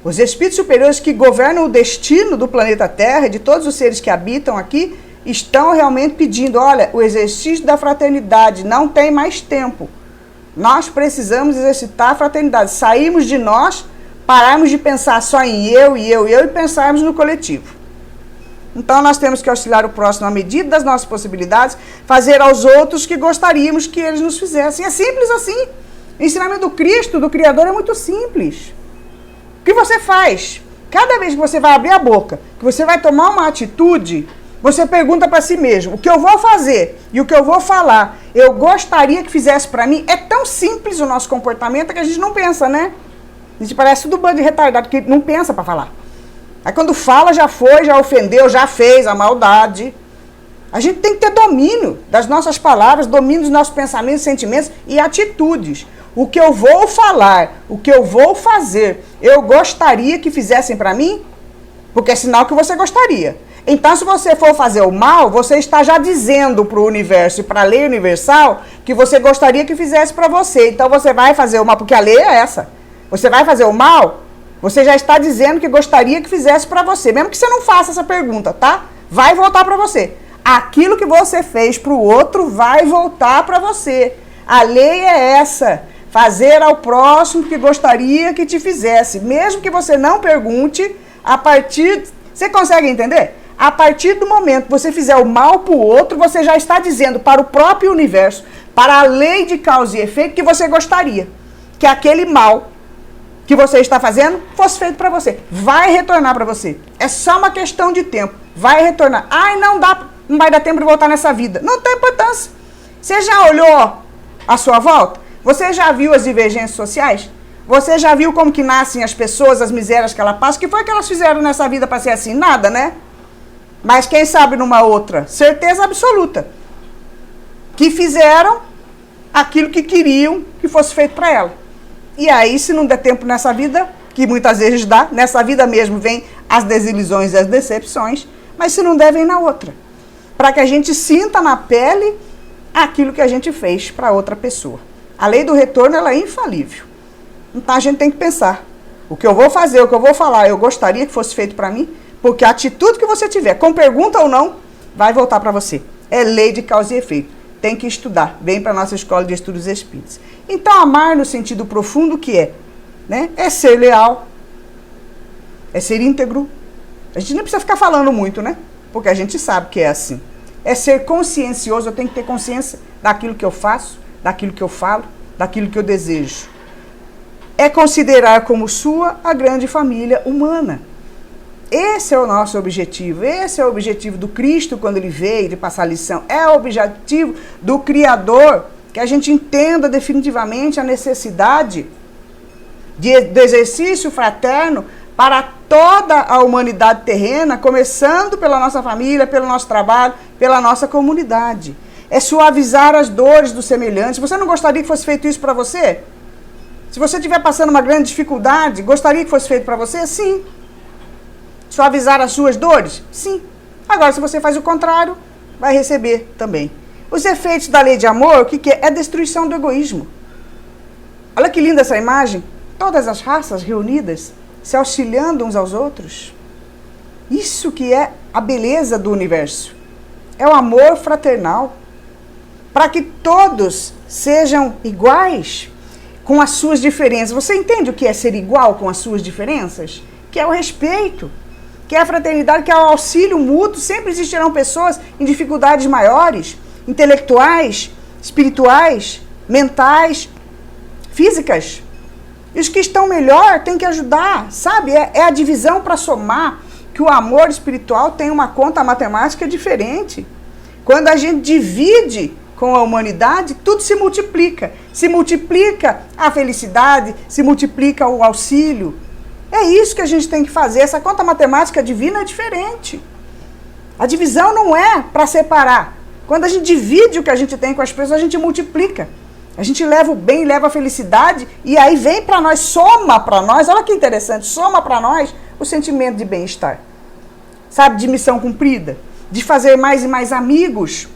Os espíritos superiores que governam o destino do planeta Terra e de todos os seres que habitam aqui estão realmente pedindo, olha, o exercício da fraternidade não tem mais tempo. Nós precisamos exercitar a fraternidade, sairmos de nós, pararmos de pensar só em eu e pensarmos no coletivo. Então nós temos que auxiliar o próximo à medida das nossas possibilidades, fazer aos outros que gostaríamos que eles nos fizessem. É simples assim. O ensinamento do Cristo, do Criador, é muito simples. O que você faz? Cada vez que você vai abrir a boca, que você vai tomar uma atitude, você pergunta para si mesmo, o que eu vou fazer e o que eu vou falar, eu gostaria que fizesse para mim? É tão simples o nosso comportamento que a gente não pensa, né? A gente parece tudo bando de retardado, que não pensa para falar. Aí quando fala, já foi, já ofendeu, já fez a maldade. A gente tem que ter domínio das nossas palavras, domínio dos nossos pensamentos, sentimentos e atitudes. O que eu vou falar, o que eu vou fazer, eu gostaria que fizessem para mim? Porque é sinal que você gostaria. Então, se você for fazer o mal, você está já dizendo para o universo e para a lei universal que você gostaria que fizesse para você. Então, você vai fazer o mal, porque a lei é essa. Você vai fazer o mal, você já está dizendo que gostaria que fizesse para você. Mesmo que você não faça essa pergunta, tá? Vai voltar para você. Aquilo que você fez para o outro vai voltar para você. A lei é essa. Fazer ao próximo que gostaria que te fizesse. Mesmo que você não pergunte, a partir... Você consegue entender? A partir do momento que você fizer o mal para o outro, você já está dizendo para o próprio universo, para a lei de causa e efeito, que você gostaria que aquele mal que você está fazendo fosse feito para você. Vai retornar para você. É só uma questão de tempo. Vai retornar. Ai, não vai dar tempo de voltar nessa vida. Não tem importância. Você já olhou à sua volta? Você já viu as divergências sociais? Você já viu como que nascem as pessoas, as misérias que elas passam? O que foi que elas fizeram nessa vida para ser assim? Nada, né? Mas quem sabe numa outra? Certeza absoluta. Que fizeram aquilo que queriam que fosse feito para ela. E aí, se não der tempo nessa vida, que muitas vezes dá, nessa vida mesmo vem as desilusões e as decepções, mas se não der, vem na outra. Para que a gente sinta na pele aquilo que a gente fez para outra pessoa. A lei do retorno, ela é infalível. Então a gente tem que pensar, o que eu vou fazer, o que eu vou falar, eu gostaria que fosse feito para mim, porque a atitude que você tiver, com pergunta ou não, vai voltar para você. É lei de causa e efeito. Tem que estudar. Vem para a nossa escola de estudos espíritas. Então, amar no sentido profundo que é, né? É ser leal, é ser íntegro. A gente não precisa ficar falando muito, né? Porque a gente sabe que é assim. É ser consciencioso, eu tenho que ter consciência daquilo que eu faço, daquilo que eu falo, daquilo que eu desejo. É considerar como sua a grande família humana. Esse é o nosso objetivo, esse é o objetivo do Cristo quando ele veio de passar a lição, é o objetivo do Criador, que a gente entenda definitivamente a necessidade do exercício fraterno para toda a humanidade terrena, começando pela nossa família, pelo nosso trabalho, pela nossa comunidade. É suavizar as dores dos semelhantes. Você não gostaria que fosse feito isso para você? Se você estiver passando uma grande dificuldade, gostaria que fosse feito para você? Sim. Suavizar as suas dores? Sim. Agora, se você faz o contrário, vai receber também. Os efeitos da lei de amor, o que é? É a destruição do egoísmo. Olha que linda essa imagem. Todas as raças reunidas, se auxiliando uns aos outros. Isso que é a beleza do universo. É o amor fraternal. Para que todos sejam iguais com as suas diferenças. Você entende o que é ser igual com as suas diferenças? Que é o respeito, que é a fraternidade, que é o auxílio mútuo. Sempre existirão pessoas em dificuldades maiores, intelectuais, espirituais, mentais, físicas. E os que estão melhor têm que ajudar, sabe? É a divisão para somar, que o amor espiritual tem uma conta matemática diferente. Quando a gente divide com a humanidade, tudo se multiplica. Se multiplica a felicidade, se multiplica o auxílio. É isso que a gente tem que fazer. Essa conta matemática divina é diferente. A divisão não é para separar. Quando a gente divide o que a gente tem com as pessoas, a gente multiplica. A gente leva o bem, leva a felicidade, e aí vem para nós, soma para nós, olha que interessante, soma para nós o sentimento de bem-estar. Sabe, de missão cumprida, de fazer mais e mais amigos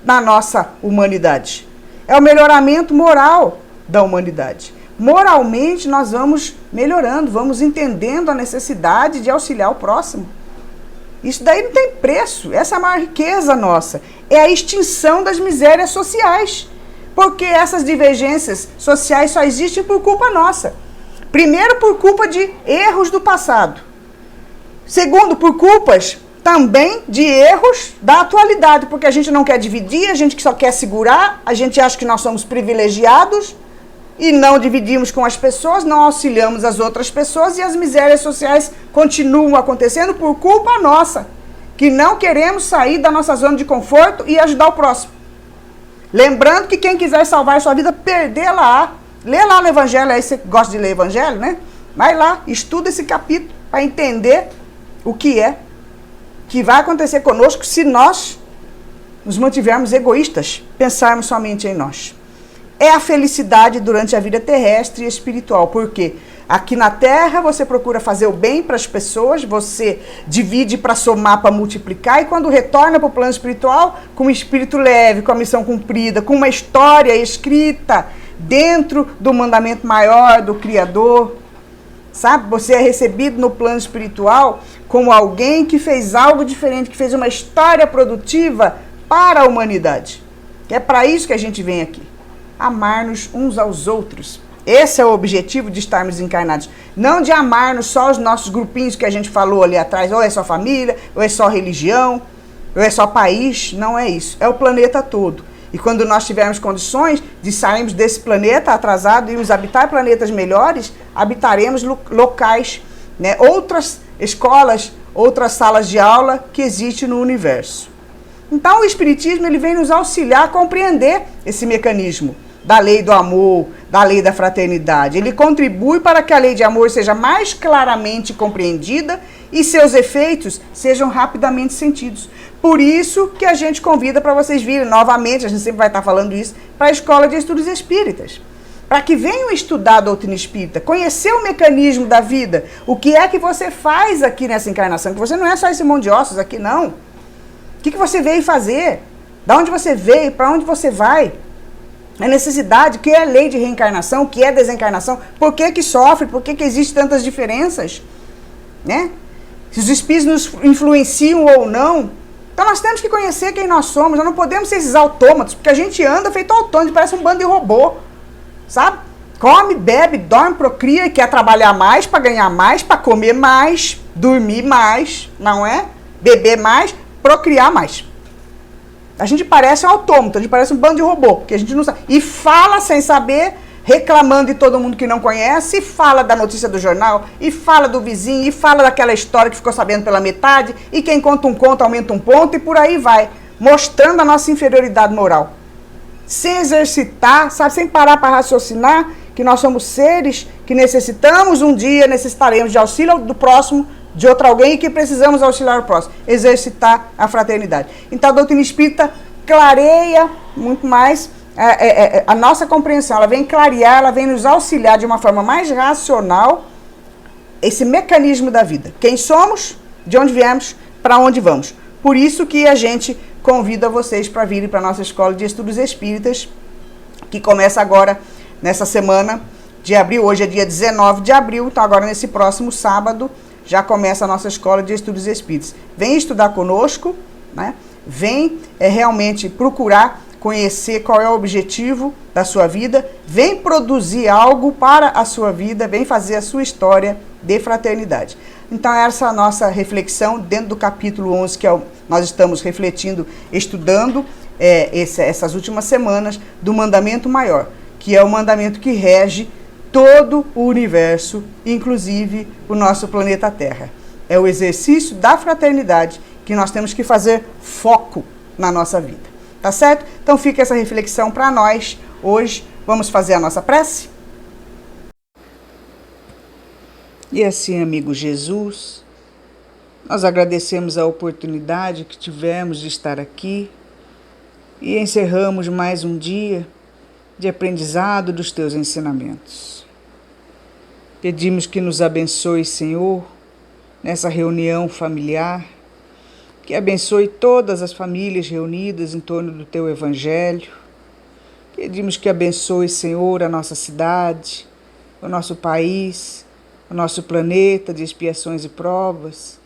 na nossa humanidade. É o melhoramento moral da humanidade. Moralmente nós vamos melhorando, vamos entendendo a necessidade de auxiliar o próximo. Isso daí não tem preço, essa é a maior riqueza nossa. É a extinção das misérias sociais. Porque essas divergências sociais só existem por culpa nossa. Primeiro, por culpa de erros do passado. Segundo, por culpas também de erros da atualidade, porque a gente não quer dividir, a gente só quer segurar, a gente acha que nós somos privilegiados e não dividimos com as pessoas, não auxiliamos as outras pessoas e as misérias sociais continuam acontecendo por culpa nossa, que não queremos sair da nossa zona de conforto e ajudar o próximo. Lembrando que quem quiser salvar a sua vida, perdê-la. Lê lá no Evangelho, aí você gosta de ler Evangelho, né? Vai lá, estuda esse capítulo para entender o que vai acontecer conosco se nós nos mantivermos egoístas, pensarmos somente em nós. É a felicidade durante a vida terrestre e espiritual, porque aqui na Terra você procura fazer o bem para as pessoas, você divide para somar, para multiplicar, e quando retorna para o plano espiritual, com um espírito leve, com a missão cumprida, com uma história escrita dentro do mandamento maior do Criador, sabe? Você é recebido no plano espiritual como alguém que fez algo diferente, que fez uma história produtiva para a humanidade. É para isso que a gente vem aqui. Amar-nos uns aos outros. Esse é o objetivo de estarmos encarnados. Não de amarmos só os nossos grupinhos que a gente falou ali atrás, ou é só família, ou é só religião, ou é só país. Não é isso. É o planeta todo. E quando nós tivermos condições de sairmos desse planeta atrasado e irmos habitar planetas melhores, habitaremos locais, né? Outras escolas, outras salas de aula que existem no universo. Então o Espiritismo ele vem nos auxiliar a compreender esse mecanismo da lei do amor, da lei da fraternidade. Ele contribui para que a lei de amor seja mais claramente compreendida e seus efeitos sejam rapidamente sentidos. Por isso que a gente convida para vocês virem novamente, a gente sempre vai estar falando isso, para a Escola de Estudos Espíritas. Para que venham estudar a doutrina espírita, conhecer o mecanismo da vida, o que é que você faz aqui nessa encarnação, que você não é só esse monte de ossos aqui, não. O que você veio fazer? Da onde você veio? Para onde você vai? A necessidade, o que é lei de reencarnação, o que é desencarnação, por que que sofre, por que que existem tantas diferenças, né? Se os espíritos nos influenciam ou não. Então nós temos que conhecer quem nós somos, nós não podemos ser esses autômatos, porque a gente anda feito autômato, parece um bando de robô, sabe? Come, bebe, dorme, procria e quer trabalhar mais para ganhar mais, para comer mais, dormir mais, não é? Beber mais, procriar mais. A gente parece um autômato, a gente parece um bando de robô, que a gente não sabe. E fala sem saber, reclamando de todo mundo que não conhece, e fala da notícia do jornal, e fala do vizinho, e fala daquela história que ficou sabendo pela metade, e quem conta um conto aumenta um ponto, e por aí vai, mostrando a nossa inferioridade moral. Sem exercitar, sabe, sem parar para raciocinar, que nós somos seres que necessitamos um dia, necessitaremos de auxílio do próximo, de outro alguém e que precisamos auxiliar o próximo, exercitar a fraternidade. Então a doutrina espírita clareia muito mais a nossa compreensão, ela vem clarear, ela vem nos auxiliar de uma forma mais racional esse mecanismo da vida. Quem somos, de onde viemos, para onde vamos. Por isso que a gente convida vocês para virem para a nossa Escola de Estudos Espíritas, que começa agora nessa semana de abril, hoje é dia 19 de abril, então agora nesse próximo sábado, já começa a nossa Escola de Estudos Espíritas. Vem estudar conosco, né? Vem realmente procurar conhecer qual é o objetivo da sua vida, vem produzir algo para a sua vida, vem fazer a sua história de fraternidade. Então essa é a nossa reflexão dentro do capítulo 11, que nós estamos refletindo, estudando essas últimas semanas do mandamento maior, que é o mandamento que rege todo o universo, inclusive o nosso planeta Terra. É o exercício da fraternidade que nós temos que fazer foco na nossa vida. Tá certo? Então fica essa reflexão para nós hoje. Vamos fazer a nossa prece? E assim, amigo Jesus, nós agradecemos a oportunidade que tivemos de estar aqui e encerramos mais um dia de aprendizado dos teus ensinamentos. Pedimos que nos abençoe, Senhor, nessa reunião familiar, que abençoe todas as famílias reunidas em torno do teu Evangelho. Pedimos que abençoe, Senhor, a nossa cidade, o nosso país, o nosso planeta de expiações e provas,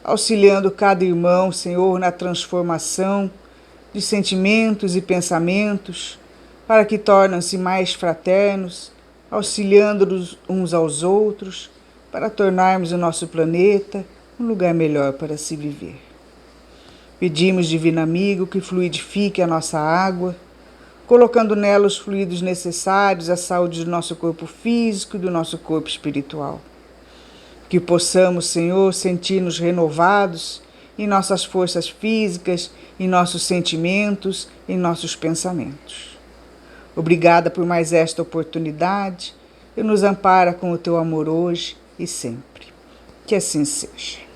auxiliando cada irmão, Senhor, na transformação de sentimentos e pensamentos, para que tornem-se mais fraternos, auxiliando-nos uns aos outros, para tornarmos o nosso planeta um lugar melhor para se viver. Pedimos, Divino Amigo, que fluidifique a nossa água, colocando nela os fluidos necessários à saúde do nosso corpo físico e do nosso corpo espiritual. Que possamos, Senhor, sentir-nos renovados em nossas forças físicas, em nossos sentimentos, em nossos pensamentos. Obrigada por mais esta oportunidade e nos ampara com o teu amor hoje e sempre. Que assim seja.